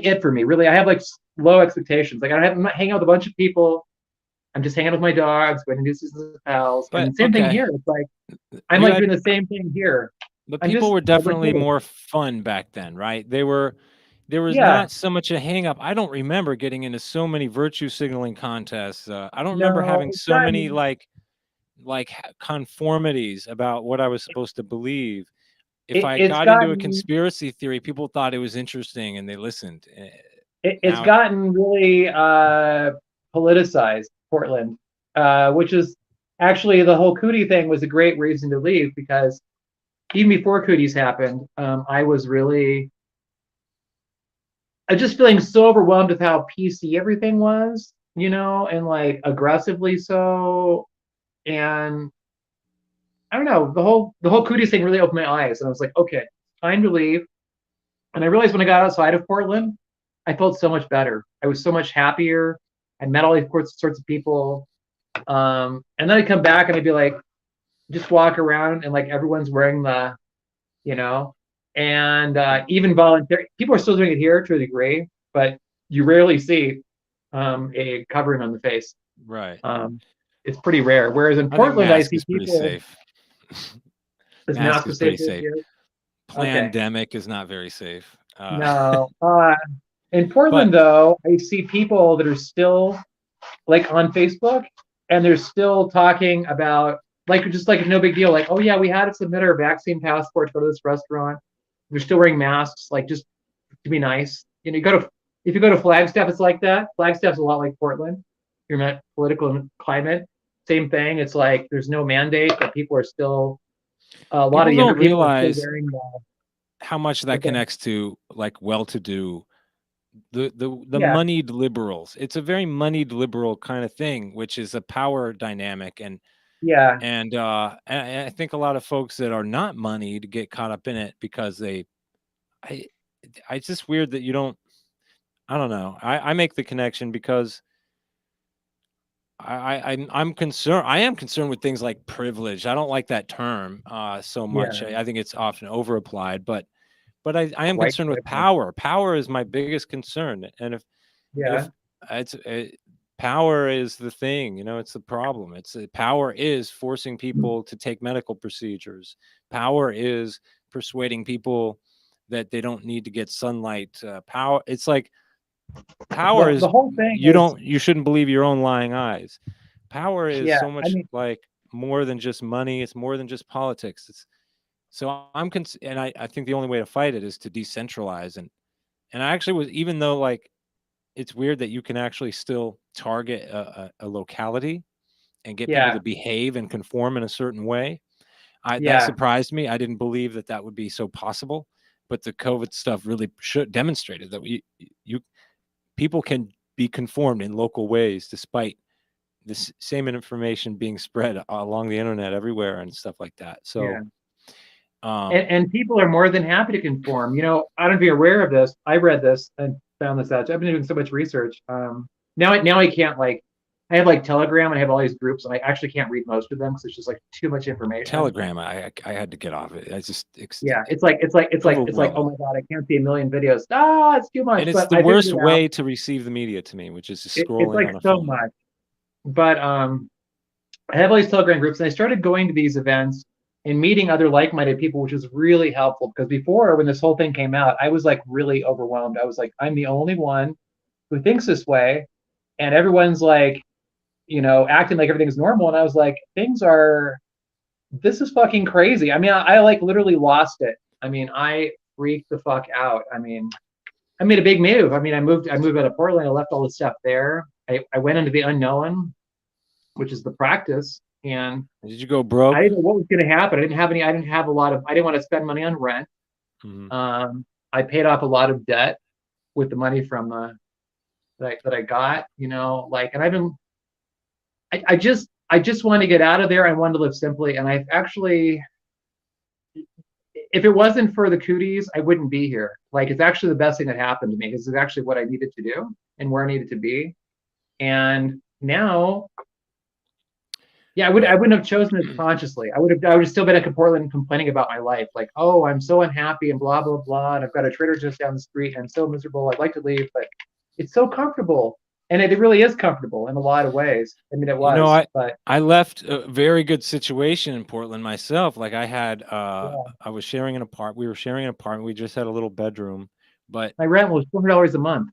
it for me. Really, I have like low expectations. Like I'm not hanging out with a bunch of people. I'm just hanging out with my dogs, going to New Seasons with Pals, but and same thing okay. here. It's like I'm You like had, doing the same thing here. but I'm people just were I was like, definitely hey, more fun back then, right? There was yeah, not so much a hang up. I don't remember getting into so many virtue signaling contests. I don't remember no, having it's so many gotten conformities about what I was supposed to believe. If I it's got into a gotten conspiracy theory, people thought it was interesting and they listened. it's Now, gotten really politicized, Portland, which is actually the whole Cootie thing was a great reason to leave because even before Cooties happened, I just feeling so overwhelmed with how PC everything was, you know, and like aggressively so. And I don't know, the whole Cooties thing really opened my eyes, and I was like, okay, time to leave. And I realized when I got outside of Portland, I felt so much better. I was so much happier. I met all these sorts of people. And then I'd come back and I'd be like, just walk around and like everyone's wearing you know, and even voluntary people are still doing it here to a degree, but you rarely see a covering on the face. right. Um, it's pretty rare. Whereas in I think Portland, I mask see is pretty people. safe. This Mask mask is is safe pretty here. safe. Here. Okay. Pandemic is not very safe. No. In But Portland, though, I see people that are still like on Facebook, and they're still talking about like just like no big deal. Like, oh yeah, we had to submit our vaccine passport to go to this restaurant. They're still wearing masks, like just to be nice. You know, if you go to Flagstaff, it's like that. Flagstaff's a lot like Portland. You're met political climate, same thing. It's like there's no mandate, but people are still a lot of people younger don't people are still realize wearing. how much that What's that? connects to like well-to-do, the Yeah, moneyed liberals. It's a very moneyed liberal kind of thing, which is a power dynamic, yeah. and I think a lot of folks that are not moneyed get caught up in it because I it's just weird that you don't. I don't know. I make the connection because I'm concerned. I am concerned with things like privilege. I don't like that term so much. Yeah, I think it's often over applied, but I am white concerned with privilege. power. Power is my biggest concern, and if Yeah, it's power is the thing, it's the problem. It's power is forcing people to take medical procedures. Power is persuading people that they don't need to get sunlight. Power. It's like power the is whole thing is, you shouldn't believe your own lying eyes. Power is yeah. so I much mean, like more than just money. It's more than just politics. It's so and I think the only way to fight it is to decentralize and I actually was even though like it's weird that you can actually still target a locality and get people yeah, to behave and conform in a certain way. That yeah, surprised me. I didn't believe that that would be so possible, but the COVID stuff really should demonstrated that you people can be conformed in local ways despite this same information being spread along the internet everywhere and stuff like that. yeah. So, um, And people are more than happy to conform. I don't know if you're aware of this. I read this and found this out. I've been doing so much research. Now I can't like. I have like Telegram and I have all these groups and I actually can't read most of them because it's just like too much information. Telegram, I had to get off it. I just Yeah, it's like oh overwhelming. my god, I can't see a million videos. Ah, it's too much. And it's But the I figured worst it out. way to receive the media to me, which is just It's scrolling like on a so phone. much. But I have all these Telegram groups, and I started going to these events and meeting other like-minded people, which was really helpful. Because before, when this whole thing came out, I was like really overwhelmed. I was like, I'm the only one who thinks this way, and everyone's like, acting like everything's normal. And I was like, this is fucking crazy. I mean, I like literally lost it. I mean, I freaked the fuck out. I mean, I made a big move. I mean, I moved out of Portland. I left all the stuff there. I went into the unknown, which is the practice, and Did you go I broke? didn't know what was going to happen. I didn't have a lot of. I didn't want to spend money on rent. Mhm. I paid off a lot of debt with the money from that I got. Like, and I just want to get out of there. I wanted to live simply, and I've actually, if it wasn't for the cooties, I wouldn't be here. Like, it's actually the best thing that happened to me because it's actually what I needed to do and where I needed to be. And now, yeah, I Right. wouldn't have chosen it consciously. I would have still been at Portland complaining about my life, like, oh, I'm so unhappy and blah blah blah, and I've got a Trader just down the street, and I'm so miserable. I'd like to leave, but it's so comfortable, and it really is comfortable in a lot of ways. I mean, it You know, was, but I left a very good situation in Portland myself. Like I had yeah, I was sharing an apartment. We were sharing an apartment. We just had a little bedroom, but my rent was $400 a month.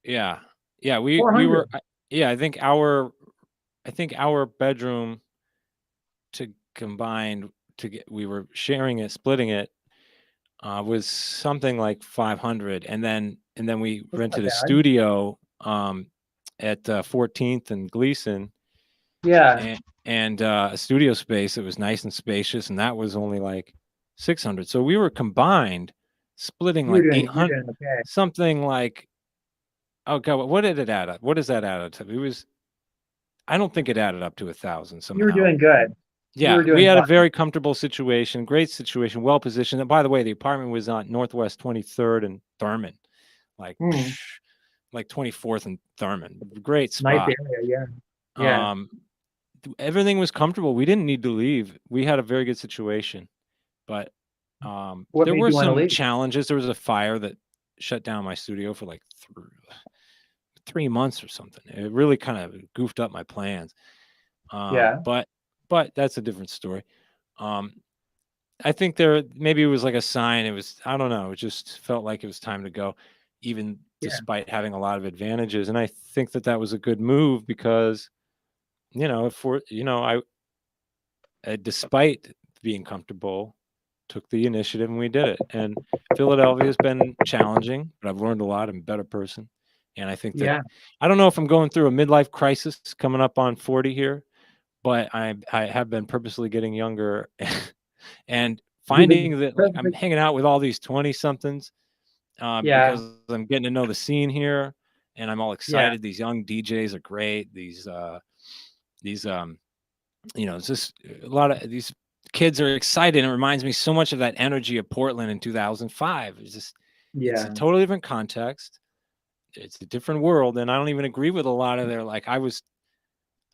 yeah. Yeah, we were 400. yeah, I think our bedroom to combined to get we were sharing it, splitting it was something like 500 and then we That's not rented a bad. studio at 14th and Gleason Yeah, and a studio space. It was nice and spacious, and that was only like 600. So we were combined splitting like you're 800, doing okay. something like, oh God, what did it add up? What does that add up to? It was, I don't think it added up to 1,000 You were somehow. doing good. You Yeah, were we doing had a fine. very comfortable situation, great situation, well positioned. And by the way, the apartment was on Northwest 23rd and Thurman, like Hmm. like 24th and Thurman. Great Nice spot. area. Yeah, yeah. Um, everything was comfortable. We didn't need to leave. We had a very good situation, but What there made were you want to some leave? challenges. There was a fire that shut down my studio for like 3 months or something. It really kind of goofed up my plans. Um, Yeah, but but that's a different story. Um, I think there maybe it was like a sign. It was I don't know. It just felt like it was time to go, even yeah, despite having a lot of advantages. And I think that that was a good move because if we're I despite being comfortable, took the initiative and we did it. And Philadelphia has been challenging, but I've learned a lot. I'm a better person. And I think that yeah. I don't know if I'm going through a midlife crisis coming up on 40 here, but I have been purposely getting younger and You've been finding that like I'm perfect. hanging out with all these 20 somethings Yeah, because I'm getting to know the scene here and I'm all yeah, excited. These young DJs are great. These it's just a lot of these kids are excited. And it reminds me so much of that energy of Portland in 2005. It's a yeah, totally different context. it's a different world, and I don't even agree with a lot of their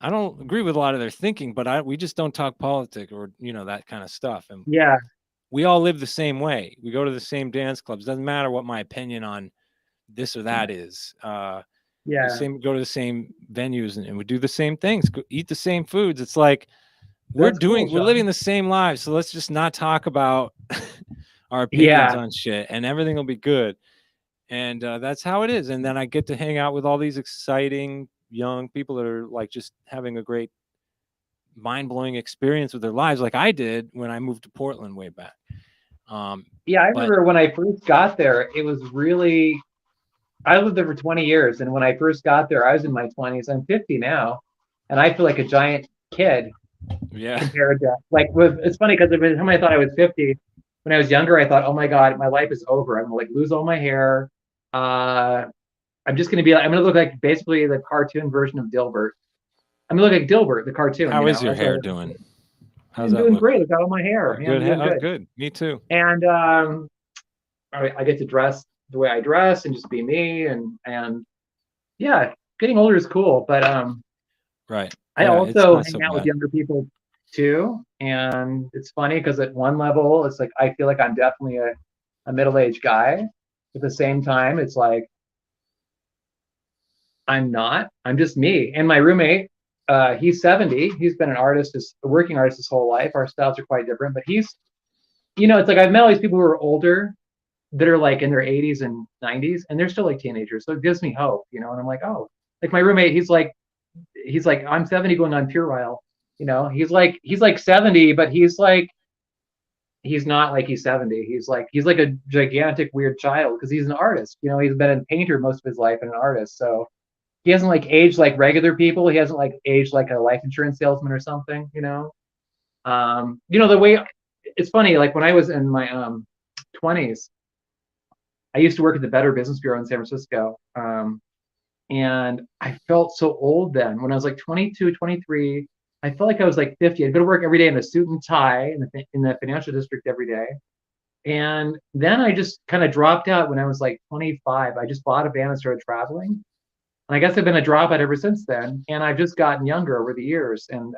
I don't agree with a lot of their thinking, but we just don't talk politics or that kind of stuff. And Yeah, we all live the same way. We go to the same dance clubs. Doesn't matter what my opinion on this or that is. yeah, Go to the same venues and we do the same things. Eat the same foods. It's like that's cool, we're living Sean. the same lives. So let's just not talk about our opinions Yeah, on shit, and everything will be good. And that's how it is. And then I get to hang out with all these exciting young people that are like just having a great mind-blowing experience with their lives, like I did when I moved to Portland way back. yeah. I But remember when I first got there, it was really. I lived there for 20 years, and when I first got there, I was in my 20s. I'm 50 now, and I feel like a giant kid yeah, compared to like with. It's funny because every time I thought I was 50, when I was younger, I thought, oh my god, my life is over. I'm gonna like lose all my hair. Uh, I'm just gonna be like, I'm gonna look like basically the cartoon version of Dilbert. I'm gonna look like Dilbert, the cartoon. how is your That's what hair doing? How's I'm that doing look? great. I got all my hair. Oh, Yeah, I'm good. doing Oh, good. good. Me too. And I get to dress the way I dress and just be me. And yeah, getting older is cool. But Right. I Yeah, it's also not hang so out with bad. younger people too. And it's funny because at one level, it's like I feel like I'm definitely a middle-aged guy. At the same time, it's like I'm not. I'm just me. And my roommate, he's 70. He's been a working artist his whole life. Our styles are quite different, but it's like I've met all these people who are older that are like in their 80s and 90s, and they're still like teenagers. So it gives me hope. And I'm like, oh, like my roommate, he's like, I'm 70 going on puerile. He's like 70, but he's not like he's 70. He's like a gigantic weird child because he's an artist. He's been a painter most of his life and an artist. So he hasn't like aged like regular people. He hasn't like aged like a life insurance salesman or something. The way it's funny, like when I was in my 20s, I used to work at the Better Business Bureau in San Francisco. And I felt so old then. When I was like 22, 23, I felt like I was like 50. I'd go to work every day in a suit and tie in the financial district every day. And then I just kind of dropped out when I was like 25. I just bought a van and started traveling. And I guess I've been a dropout ever since then. And I've just gotten younger over the years. And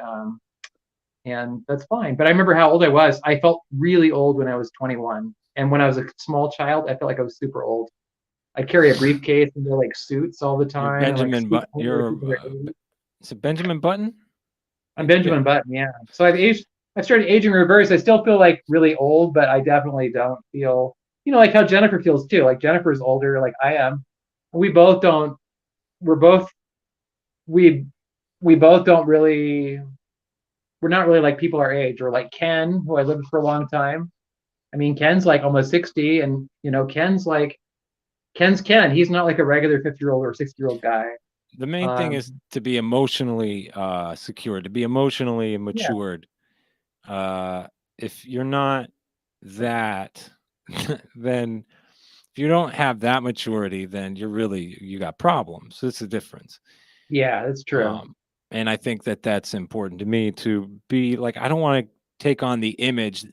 that's fine. But I remember how old I was. I felt really old when I was 21. And when I was a small child, I felt like I was super old. I'd carry a briefcase and wear like suits all the You're time and like Benjamin speak But over you're people their age. is it Benjamin Button? I'm Benjamin Button, yeah. So I've aged. I started aging reverse. I still feel like really old, but I definitely don't feel, like how Jennifer feels too. Like Jennifer's older, like I am. We both don't. We're both we we both don't really. We're not really like people our age, or like Ken, who I lived with for a long time. I mean, Ken's like almost 60, and Ken's Ken. He's not like a regular 50-year-old or 60-year-old guy. The main thing Um, is to be emotionally secure, to be emotionally yeah, matured. Uh, if you're not that, then if you don't have that maturity, then you got problems. It's a difference. yeah, that's true. Um, and I think that that's important to me to be like, I don't want to take on the image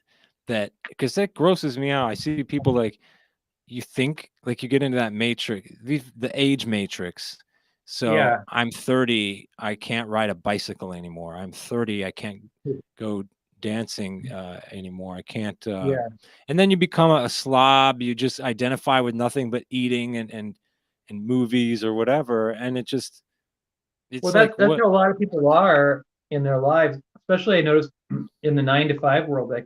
because that grosses me out. I see people like, you think like you get into that matrix, the age matrix. So Yeah, I'm 30, I can't ride a bicycle anymore. I'm 30, I can't go dancing anymore. I can't. yeah. And then you become a slob. You just identify with nothing but eating and movies or whatever. And Well, it's that's like that's what? how a lot of people are in their lives. Especially, I noticed in the 9 to 5 world. Like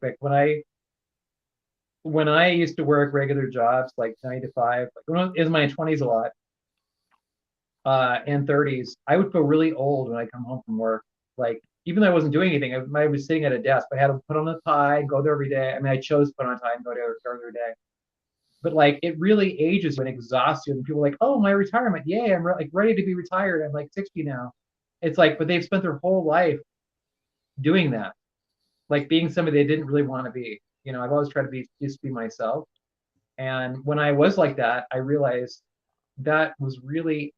when I used to work regular jobs, like 9 to 5, like when I was in my 20s a lot, and 30s, I would feel really old when I come home from work. Like even though I wasn't doing anything, I was sitting at a desk. I had to put on a tie and go there every day. I mean, I chose to put on a tie and go there every day. But like it really ages you and exhausts you. And people are like, oh, my retirement, yay! Like ready to be retired. I'm like 60 now. It's like, but they've spent their whole life doing that, like being somebody they didn't really want to be. I've always tried to be myself. And when I was like that, I realized that was really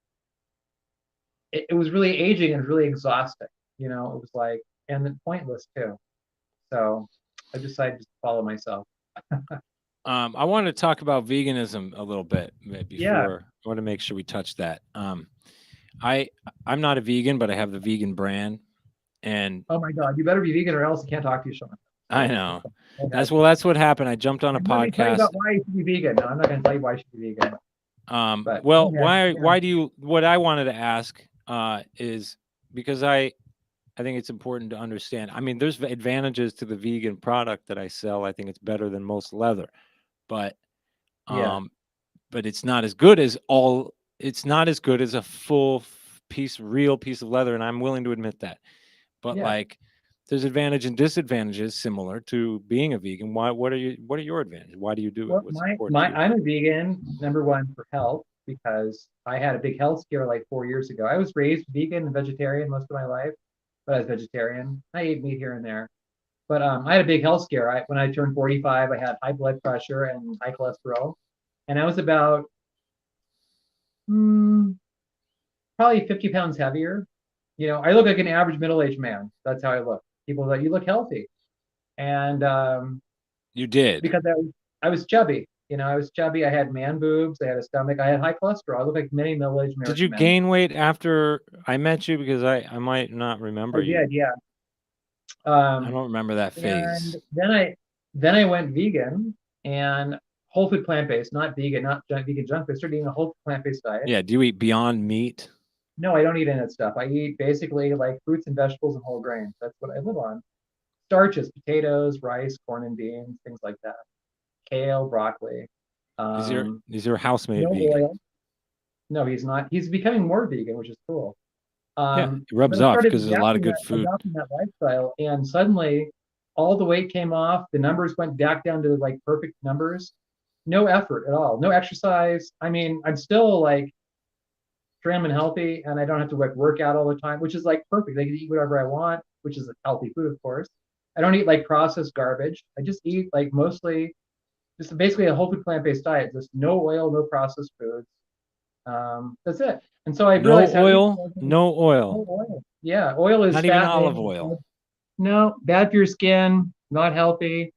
it was really aging and really exhausting. It was like and then pointless too. So I decided to follow myself. I wanted to talk about veganism a little bit Yeah. before. I want to make sure we touch that. I I'm not a vegan, but I have the vegan brand, and Oh my God, you better be vegan or else I can't talk to you, Sean. I So know go ahead. that's what happened. I jumped on a And let me tell you podcast. about why you should be vegan. No, I'm not going to tell you why you should be vegan, but Well, go ahead. Yeah. why do you? What I wanted to ask is because I think it's important to understand. I mean, there's advantages to the vegan product that I sell. I think it's better than most leather, but Yeah. um, but it's not as good as all. It's not as good as a full real piece of leather, and I'm willing to admit that. But Yeah. like, there's advantage and disadvantages similar to being a vegan. Why? What are your advantages? Why do you do it? Well, What's important to you? I'm a vegan, number one for health, because I had a big health scare like 4 years ago. I was raised vegan and vegetarian most of my life, but I was vegetarian. I ate meat here and there. But I had a big health scare. When I turned 45, I had high blood pressure and high cholesterol. And I was about hmm, probably 50 pounds heavier. I look like an average middle-aged man. That's how I look. People are like, you look healthy. And You did. because I was chubby. I was chubby. I had man boobs. I had a stomach. I had high cholesterol. I look like many middle-aged Did you American men. gain weight after I met you? Because I might not remember I you. did, yeah. I Um, don't remember that and phase. then I went vegan and whole food plant-based, not vegan, not vegan junk food. I started eating a whole food plant-based diet. Yeah. Do you eat Beyond Meat? No, I don't eat any of that stuff. I eat basically like fruits and vegetables and whole grains. That's what I live on. Starches, potatoes, rice, corn and beans, things like that. Kale, broccoli. Um, Is your housemate no vegan? oil. No, he's not. He's becoming more vegan, which is cool. Yeah, it rubs But I off started because there's a lot of good food. adopting that lifestyle, and suddenly all the weight came off. The numbers went back down to like perfect numbers. No effort at all. No exercise. I mean, I'm still like trim and healthy, and I don't have to like work out all the time, which is like perfect. I can eat whatever I want, which is healthy food, of course. I don't eat like processed garbage. I just eat like mostly just basically a whole food plant-based diet. Just no oil, no processed foods. That's it. And so I No realized how easy it oil, was. no No oil, oil. Yeah, oil is not even olive fattening. oil. No, bad for your skin, not healthy.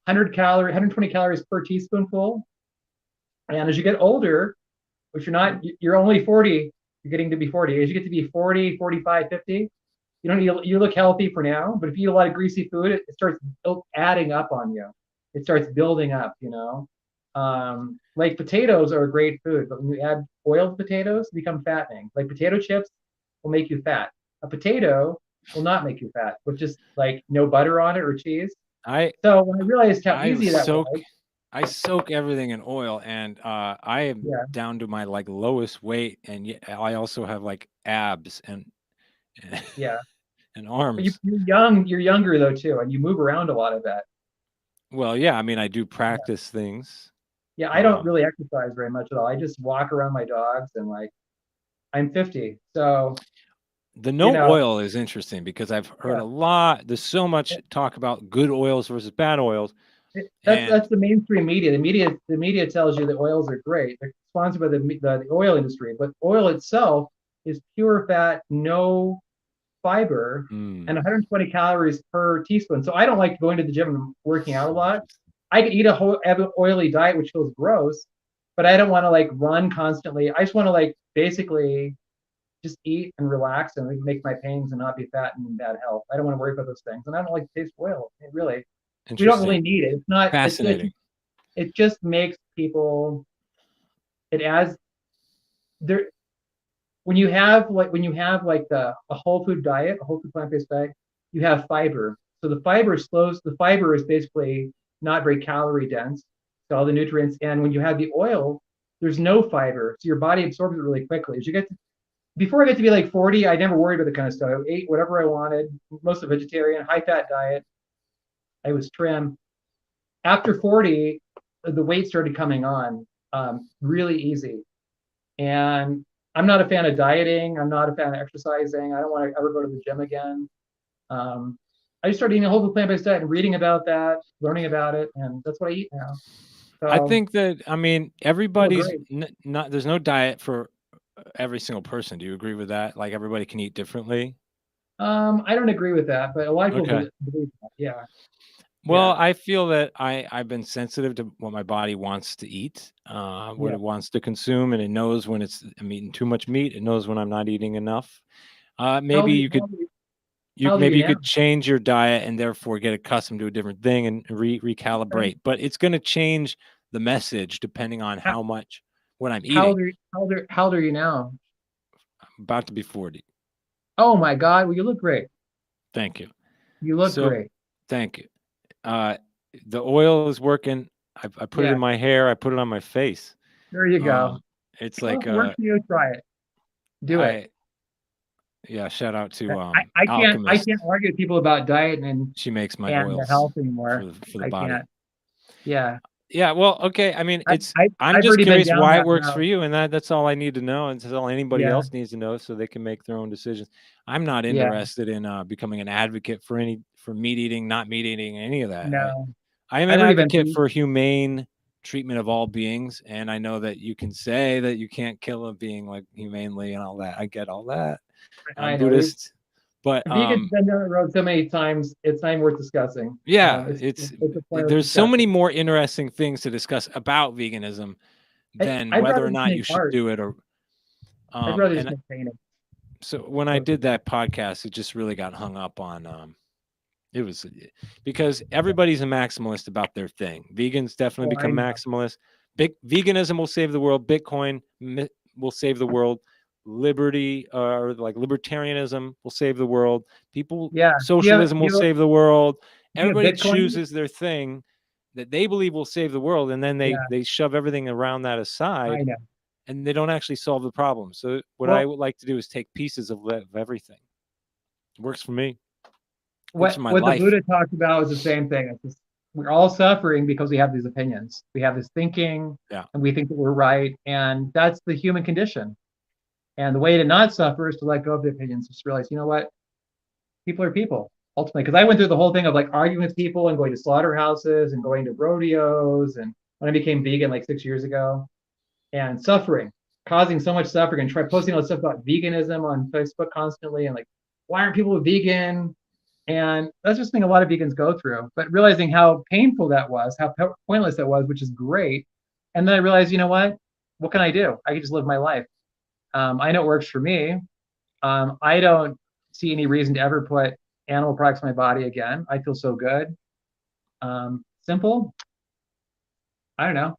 120 calories per teaspoonful. And as you get older, which you're only 40, you're getting to be 40. As you get to be 40, 45, 50, you look healthy for now, but if you eat a lot of greasy food, it starts adding up on you. It starts building up. Like potatoes are a great food, but when you add oiled potatoes, they become fattening. Like potato chips will make you fat. A potato will not make you fat, with just like no butter on it or cheese. I So when I realized how I easy that soak was, I soak everything in oil, and I am yeah, down to my like lowest weight, and yet I also have like abs and yeah. and But arms. you're younger though too, and you move around a lot of that. Well, yeah, I mean, I do Yeah. practice things. Yeah, I don't Um, really exercise very much at all. I just walk around my dogs and like I'm 50. So, the you no know, oil is interesting because I've heard yeah. a lot. There's so much talk about good oils versus bad oils, That's and the mainstream media. The media tells you that oils are great. They're sponsored by the oil industry, but oil itself is pure fat, no fiber, and mm, 120 calories per teaspoon. So I don't like going to the gym and working out a so lot. interesting. I could eat a whole oily diet, which feels gross, but I don't want to like run constantly. I just want to like basically just eat and relax and make my pains and not be fat and in bad health. I don't want to worry about those things, and I don't like to taste oil. Really, we don't really Interesting, need it. It's not. fascinating. It just makes people. It adds there when you have like a whole food diet, a whole food plant-based diet, you have fiber. So the fiber is basically not very calorie dense, so all the nutrients. And when you have the oil, there's no fiber, so your body absorbs it really quickly. Before I get to be like 40, I never worried about the kind of stuff. I ate whatever I wanted, mostly vegetarian, high fat diet. I was trim. After 40, the weight started coming on really easy. And I'm not a fan of dieting. I'm not a fan of exercising. I don't want to ever go to the gym again. Um, I just started eating a whole food plant-based diet and reading about that, learning about it, and that's what I eat now. I So think that I mean feel everybody's great. not. There's no diet for every single person. Do you agree with that? Like everybody can eat differently. I don't agree with that, but a lot of people Okay. believe that. Yeah, Well, Yeah. I feel that I've been sensitive to what my body wants to eat, what Yeah. it wants to consume, and it knows when I'm eating too much meat. It knows when I'm not eating enough. How Maybe old are you, you could how old are you maybe you now? could change your diet and therefore get accustomed to a different thing and Okay. recalibrate. But it's going to change the message depending on How, how much what I'm how eating. old are you, how old are you now? I'm about to be 40. Oh my God. Well, you look great. Thank you. You look So, great. thank you. Uh, the oil is working. I put it in Yeah. my hair. I put it on my face. There you go. Um, it's Well, like if it works for you, try it. Do it. I yeah. Shout out to I Alchemist. can't argue with people about diet She makes my and the oils health anymore. for the I body. can't. Yeah. Yeah. Well, okay. I mean, I'm I've just already been curious down why it that works for route. you, and that's all I need to know, and that's all anybody Yeah. else needs to know, so they can make their own decisions. I'm not Yeah. interested in becoming an advocate for meat eating, not meat eating, any of that. No. I am an I've already been advocate through. for humane treatment of all beings, and I know that you can say that you can't kill a being like humanely and all that. I get all that. I'm I know we've Buddhist, but vegans been down the road so many times. It's not even worth discussing. yeah, It's a pointless there's so many discussion. more interesting things to discuss about veganism than I'd whether rather or just not you make should art. do it or I'd rather just and make paintings. so when I So did that podcast, it just really got hung up on it was because everybody's a maximalist about their thing. Vegans definitely well, I become know. maximalist. Big veganism will save the world. Bitcoin will save the world. Liberty or like libertarianism will save the world. People, Yeah. socialism will save the world. Do you have Everybody Bitcoin? chooses their thing that they believe will save the world, and then Yeah, they shove everything around that I aside, know. and they don't actually solve the problem. So what I Well, would like to do is take pieces of everything. It works for me. Works what for my what the life. Buddha talked about is the same thing. It's just, we're all suffering because we have these opinions. We have this thinking, Yeah. and we think that we're right, and that's the human condition. And the way to not suffer is to let go of the opinions. Just realize, you know what? People are people ultimately. Because I went through the whole thing of like arguing with people and going to slaughterhouses and going to rodeos, and when I became vegan like 6 years ago, and suffering, causing so much suffering, and try posting all this stuff about veganism on Facebook constantly, and like, why aren't people vegan? And that's just something a lot of vegans go through. But realizing how painful that was, how pointless that was, which is great. And then I realized, you know what? What can I do? I can just live my life. I know it works for me. I don't see any reason to ever put animal products in my body again. I feel so good. Simple. I don't know.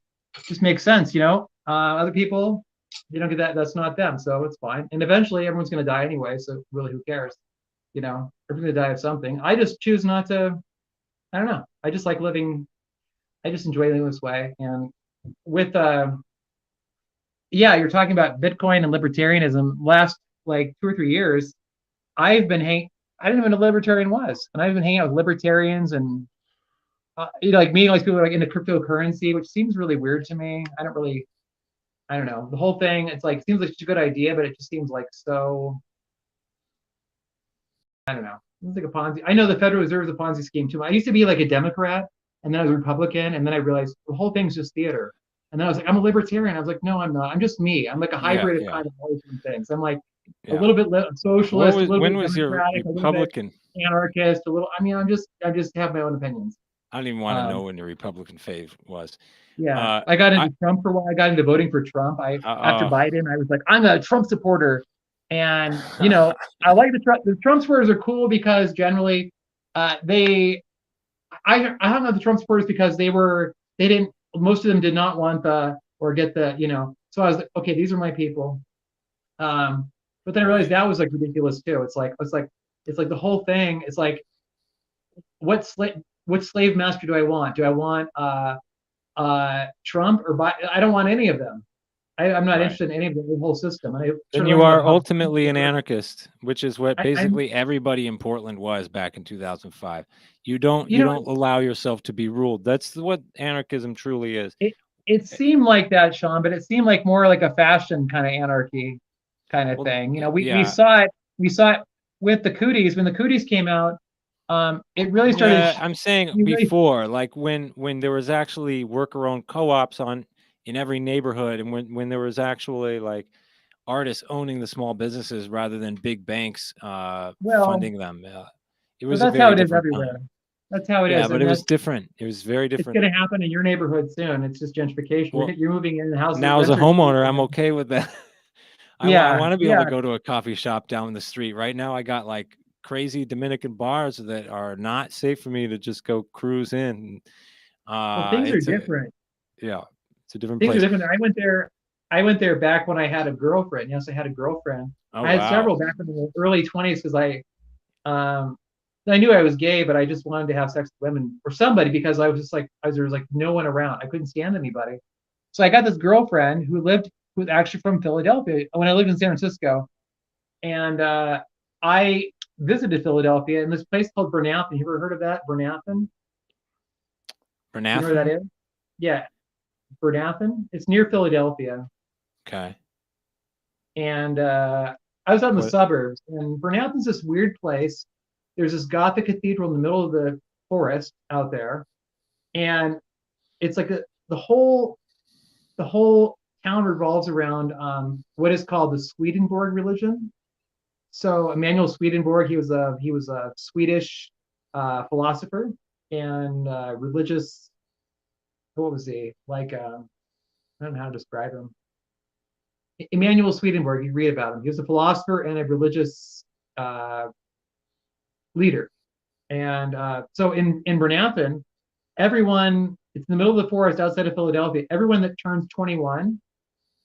Just makes sense, you know. Other people, they don't get that. That's not them, so it's fine. And eventually, everyone's going to die anyway. So really, who cares? You know, everyone's going to die of something. I just choose not to. I don't know. I just like living. I just enjoy living this way. And with yeah, you're talking about Bitcoin and libertarianism. Last like 2 or 3 years, I've been hang. I didn't even know what a libertarian was, and I've been hanging out with libertarians and you know, like meeting all these people like into cryptocurrency, which seems really weird to me. I don't really. I don't know. The whole thing. It's like seems like such a good idea, but it just seems like so. I don't know. It's like a Ponzi. I know the Federal Reserve is a Ponzi scheme too. I used to be like a Democrat, and then I was a Republican, and then I realized the whole thing's just theater. And then I was like, I'm a libertarian. I was like, no, I'm not. I'm just me. I'm like a Yeah, hybrid of yeah, kind of all these different things. I'm like a yeah. little bit socialist, a little When bit was your democratic, a little bit Republican? anarchist, a little. I mean, I just have my own opinions. I don't even want to know Um, when your Republican fave was. yeah, Uh, I got I into Trump for a while. I got into voting for Trump. I after uh, Biden, I was like, I'm a Trump supporter, and you know, I like the Trump supporters are cool because generally, they I don't know the Trump supporters because they didn't most of them did not want the or get the you know. So I was like, okay, these are my people. But then I realized right. that was like ridiculous too. It's like the whole thing. It's like what slave master do I want? Do I want Trump or Biden? I don't want any of them. I'm not Right. interested in any of the whole system. And I Then started you learning are about how ultimately an anarchist, which is what I'm basically everybody in Portland was back in 2005. you You know don't allow yourself to be ruled. That's what anarchism truly is. it it seemed like that, Sean, but it seemed like more like a fashion kind of anarchy kind of Well, thing. You know, we yeah, saw it with the cooties when the cooties came out. It really started. yeah. I'm saying You really before, like when there was actually worker-owned co-ops on in every neighborhood, and when there was actually like artists owning the small businesses rather than big banks well, funding them. It but was a that's how very it is different time. everywhere. That's how it Yeah, is, but and it was that's different. It was very it's different. going to happen in your neighborhood soon. It's just gentrification. Well, You're moving in, the houses, now as a rents are cheap. homeowner, I'm okay with that. I Yeah, want to be able to yeah. go to a coffee shop down the street. Right now, I got like crazy Dominican bars that are not safe for me to just go cruise in. Well, things are It's a different. yeah, it's a different Things are place. different. I went there. I went there back when I had a girlfriend. Yes, I had a girlfriend. Oh I had wow, several back in the early 20s because um, I knew I was gay, but I just wanted to have sex with women or somebody because I was just like, there was like no one around. I couldn't stand anybody. So I got this girlfriend who was actually from Philadelphia when I lived in San Francisco. And I visited Philadelphia in this place called Bernathen. You ever heard of that? Bernathen? You know where that Bernathen. is? Yeah, Bernathen. It's near Philadelphia. Okay, And I was out in the what? suburbs, and Bernathen's this weird place. There's this Gothic cathedral in the middle of the forest out there, and it's like the whole town revolves around what is called the Swedenborg religion. So Emanuel Swedenborg, he was a Swedish philosopher and religious. What was he like? I don't know how to describe him. Emanuel Swedenborg. You read about him. He was a philosopher and a religious uh, leader. And so in Bernathen, everyone, it's in the middle of the forest outside of Philadelphia. Everyone that turns 21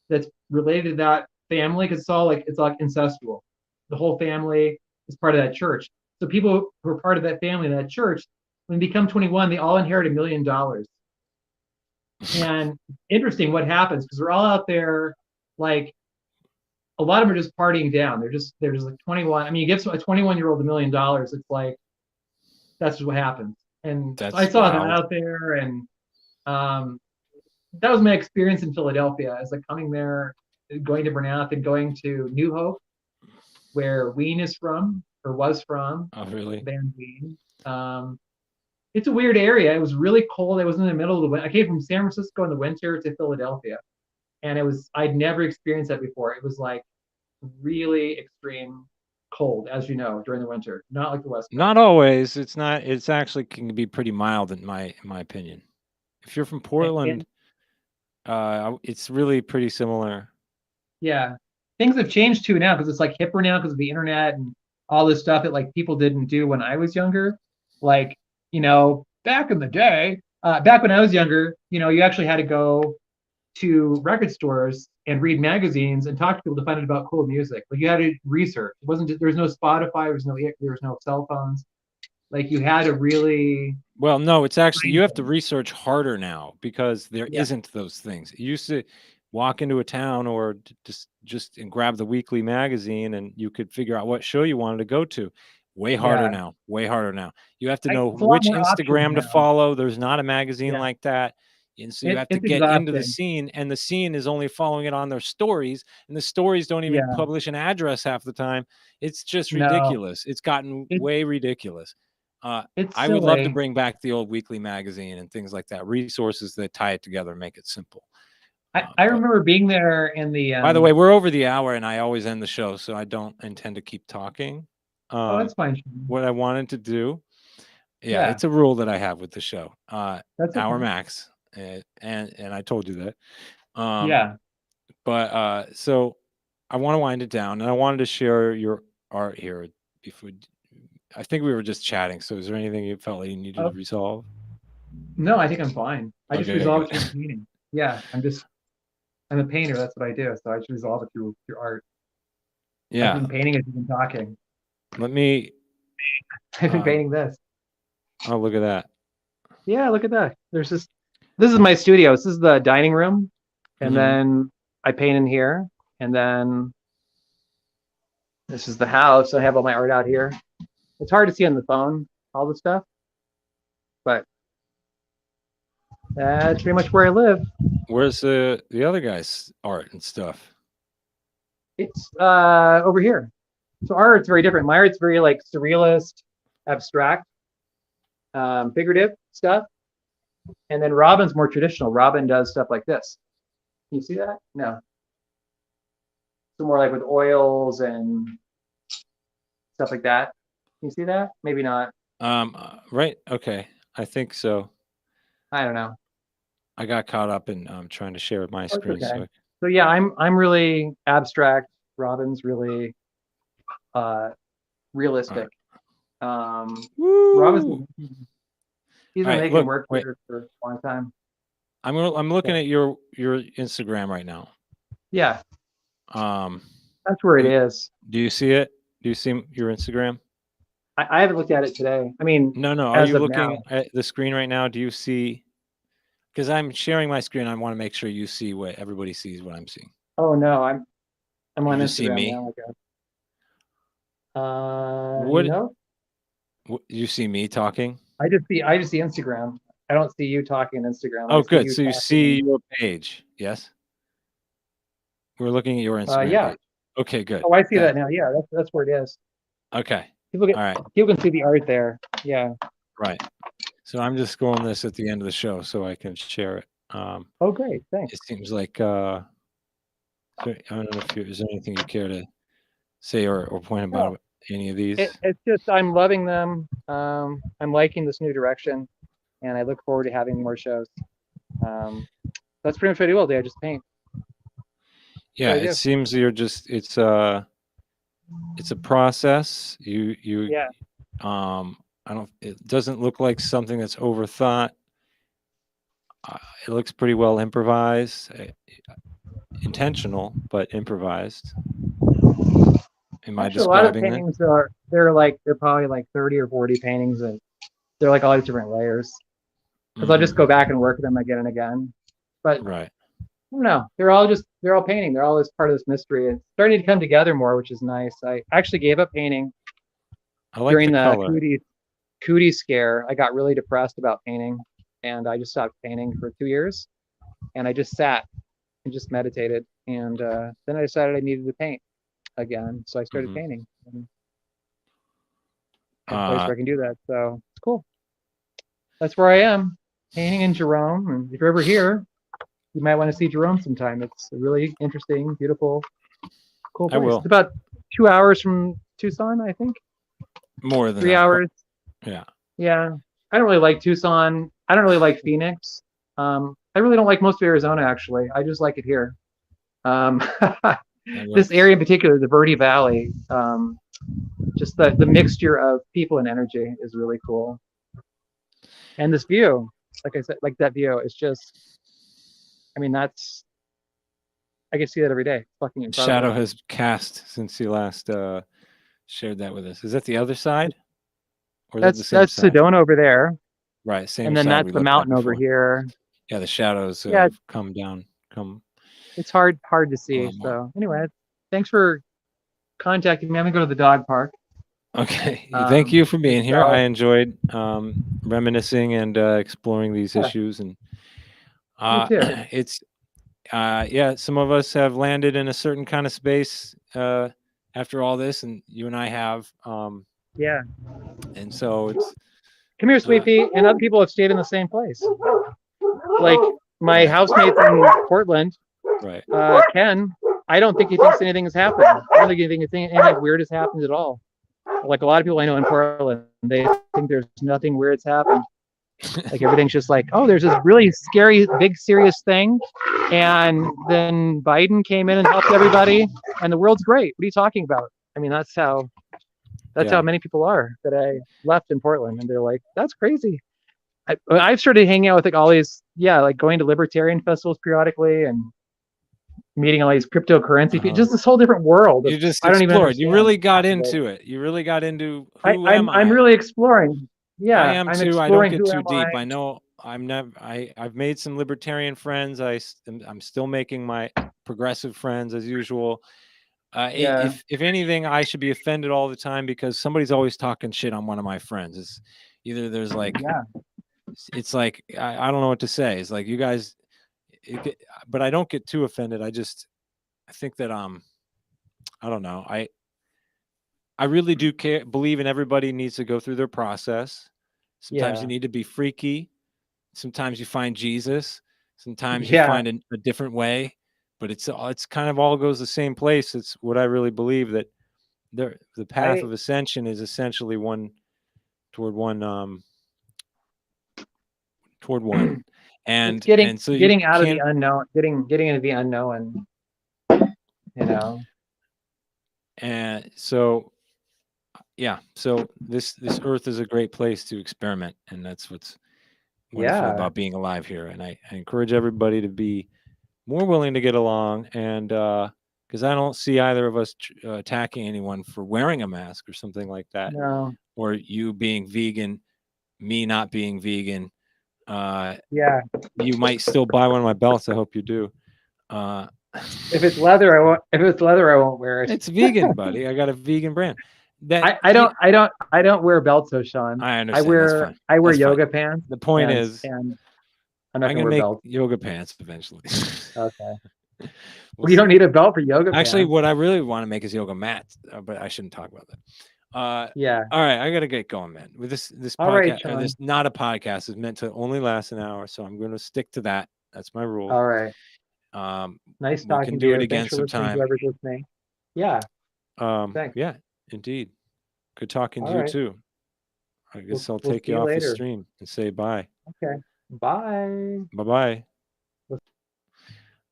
that's related to that family, because it's like incestual. The whole family is part of that church. So people who are part of that family in that church, when they become 21, they all inherit $1 million. And interesting what happens because we're all out there, like a lot of them are just partying down. They're just like 21. I mean, you give a 21-year-old $1 million, it's like that's just what happens. And so I That's saw that wow. out there, and um, that was my experience in Philadelphia. As like coming there, going to Burnout, and going to New Hope, where Ween is from or was from, Oh really? Van Ween. Um, it's a weird area. It was really cold. I was in the middle of the winter. I came from San Francisco in the winter to Philadelphia, and I'd never experienced that before. It was like really extreme cold, as you know, during the winter, not like the West Coast. Not always. It's not. It's actually can be pretty mild in my opinion. If you're from And Portland, it's really pretty similar. yeah, things have changed too now because it's like hipper now because of the internet and all this stuff that like people didn't do when I was younger. Like, back in the day, back when I was younger, you actually had to go to record stores and read magazines and talk to people to find out about cool music. Like you had to research. It wasn't just, there was no Spotify, there was no cell phones. Like you had to really Well, no, it's actually you find have to things. research harder now because there Yeah, isn't those things. You used to walk into a town or just and grab the weekly magazine and you could figure out what show you wanted to go to. Way harder yeah. now. Way harder now. You have to know It's a lot which more options Instagram to now. follow. There's not a magazine Yeah, like that. And so you have to it's get into the exhausting. scene, and the scene is only following it on their stories, and the stories don't even Yeah, publish an address half the time. It's just no, ridiculous. It's gotten it way ridiculous. Uh, it's I would love to silly. bring back the old weekly magazine and things like that, resources that tie it together and make it simple. I But remember being there in the by the way, we're over the hour and I always end the show, so I don't intend to keep talking. oh, Um, that's fine, Sean. what I wanted to do, yeah, Yeah, it's a rule that I have with the show. that's Hour okay. max, and I told you that. Um, Yeah. but so I want to wind it down, and I wanted to share your art here before. I think we were just chatting. So, is there anything you felt like you needed to Oh, resolve? no, I think I'm fine. I just Okay, resolve it good. through painting. Yeah, I'm a painter. That's what I do. So I just resolve it through art. I've Yeah, been painting as you've been talking. let me. I've been Uh, painting this. oh, look at that. Yeah, look at that. This is my studio. This is the dining room. And Hmm. then I paint in here. And then this is the house. I have all my art out here. It's hard to see on the phone, all the stuff, but that's pretty much where I live. Where's the other guy's art and stuff? It's over here. So our art's very different. My art's very like surrealist, abstract, figurative stuff. And then Robin's more traditional. Robin does stuff like this. Can you see that? No. So more like with oils and stuff like that. Can you see that? Maybe not. Right. Okay. I think so. I don't know. I got caught up in trying to share my Oh, it's screen. okay. So So yeah, I'm really abstract. Robin's really uh all right. realistic. Robin's Woo! he's All been right. making Look, work wait. here for a long time. I'm looking So at your Instagram right now. yeah, Um, that's where it do, is. do you see it? Do you see your Instagram? I haven't looked at it today. I mean, No. Are as you of looking now. at the screen right now? Do you see? Because I'm sharing my screen. I want to make sure you see what everybody sees what I'm seeing. Oh no, I'm You on just see Instagram me. now, I guess. What, No, you see me talking? I just see Instagram. I don't see you talking on Instagram. I Oh, see good. you So you see talking. your page. Yes. We're looking at your Instagram Yeah. page. Okay, good. Oh, I see Yeah. that now. Yeah, that's where it is. Okay. People All right. people can see the art there. Yeah. Right. So I'm just scrolling this at the end of the show so I can share it. Oh, great. Thanks. It seems like so I don't know if is there anything you care to say or point No, about any of these? it's just I'm loving them. I'm liking this new direction, and I look forward to having more shows. Um, that's pretty much what I do all day. I just paint. That's Yeah, what I it do. seems you're just it's a process. You Yeah. I don't it doesn't look like something that's overthought. It looks pretty well improvised, intentional but improvised. Am I Actually, a lot of describing that? paintings they're probably like 30 or 40 paintings, and they're like all these different layers. Because I'll just go Mm-hmm. back and work with them again and again. But Right. I don't know. They're all painting. They're all as part of this mystery. It's starting to come together more, which is nice. I actually gave up painting I like during the the color. cootie scare. I got really depressed about painting, and I just stopped painting for 2 years. And I just sat and just meditated. And then I decided I needed to paint again, so I started Mm-hmm. painting. And I have a place Uh, where I can do that, so it's cool. That's where I am, painting in Jerome. And if you're ever here, you might want to see Jerome sometime. It's a really interesting, beautiful, cool I place. It's will. about 2 hours from Tucson, I think. More than 3 hours. yeah. Yeah. I don't really like Tucson. I don't really like Phoenix. I really don't like most of Arizona, actually. I just like it here. Um, That this works. area in particular, the Verde Valley, just the mixture of people and energy is really cool. And this view, like I said, like that view is just, I mean, I can see that every day. It's fucking Shadow incredible. has cast since you last shared that with us. Is that the other side? Or is that the same That's side? Sedona over there, Right, same and then side that's we the looked at mountain over before. here. Yeah, the shadows Yeah, have come down, it's hard to a see. lot more. So anyway, thanks for contacting me. I'm gonna go to the dog park. Okay, thank you for being here. I So enjoyed reminiscing and exploring these yeah, issues, and me too. it's yeah, some of us have landed in a certain kind of space after all this, and you and I have, Yeah, and so it's come here, sweet pea. And other people have stayed in the same place. Like my right, housemate in Portland, right. Ken. I don't think he thinks anything has happened. I don't think anything weird has happened at all. Like a lot of people I know in Portland, they think there's nothing weird's happened. Like everything's just like, oh, there's this really scary, big, serious thing, and then Biden came in and helped everybody, and the world's great. What are you talking about? I mean, that's how Yeah. many people are that I left in Portland, and they're like, that's crazy. I've started hanging out with like all these, yeah, like going to libertarian festivals periodically and meeting all these cryptocurrency people. Uh-huh. Just this whole different world. You just I don't even explored. You understand really got half of it. into it. You really got into who am I'm I? really exploring. I Yeah, am I'm too. I don't exploring get who too am I. deep. I know I'm never. I've made some libertarian friends. I'm still making my progressive friends as usual. Yeah, If anything, I should be offended all the time because somebody's always talking shit on one of my friends. It's either there's like yeah. it's like I don't know what to say. It's like you guys, but I don't get too offended. I think that I don't know. I really do believe in everybody needs to go through their process. Sometimes you Yeah, need to be freaky. Sometimes you find Jesus. Sometimes you yeah. find a different way. But it's kind of all goes the same place. It's what I really believe that the path I of ascension is essentially one toward one and It's getting so you getting out of the can't. unknown, getting into the unknown, you know. And so yeah, so this earth is a great place to experiment, and that's what's wonderful Yeah. about being alive here. And I encourage everybody to be more willing to get along, and because I don't see either of us attacking anyone for wearing a mask or something like that, No. or you being vegan, me not being vegan. Yeah. You might still buy one of my belts. I hope you do. If it's leather, I won't. If it's leather, I won't wear it. It's vegan, buddy. I got a vegan brand. I don't wear belts, though, Sean. I understand. That's fine. I wear That's fine. yoga pants. The point and, is, and I'm not I'm gonna gonna wear make belts. yoga pants eventually. Okay. We'll You don't see. need a belt for yoga Actually, pants. what I really want to make is yoga mats, but I shouldn't talk about that. Yeah. All right, I gotta get going, man. With this All right, podcast, Sean. this not a podcast, is meant to only last an hour, so I'm going to stick to that. That's my rule. All right. Nice We can talking to do it you. again Thanks for listening, sometime. whoever's listening. Yeah. Thanks. Yeah, indeed. Good talking All to you right. too. I guess I'll We'll take see you you off the later. stream and say bye. Okay. Bye. Bye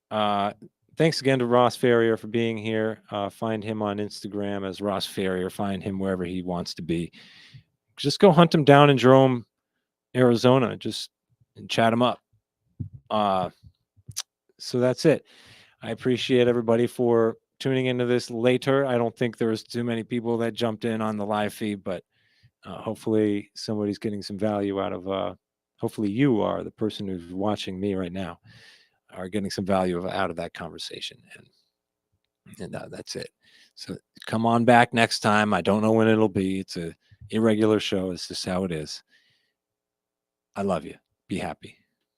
bye. Thanks again to Ross Farrier for being here. Find him on Instagram as Ross Farrier. Find him wherever he wants to be. Just go hunt him down in Jerome, Arizona. Just chat him up. So that's it. I appreciate everybody for tuning into this later. I don't think there was too many people that jumped in on the live feed, but hopefully somebody's getting some value out of. Hopefully you are, the person who's watching me right now, are getting some value out of that conversation, and that's it. So come on back next time. I don't know when it'll be. It's a irregular show. It's just how it is. I love you. Be happy.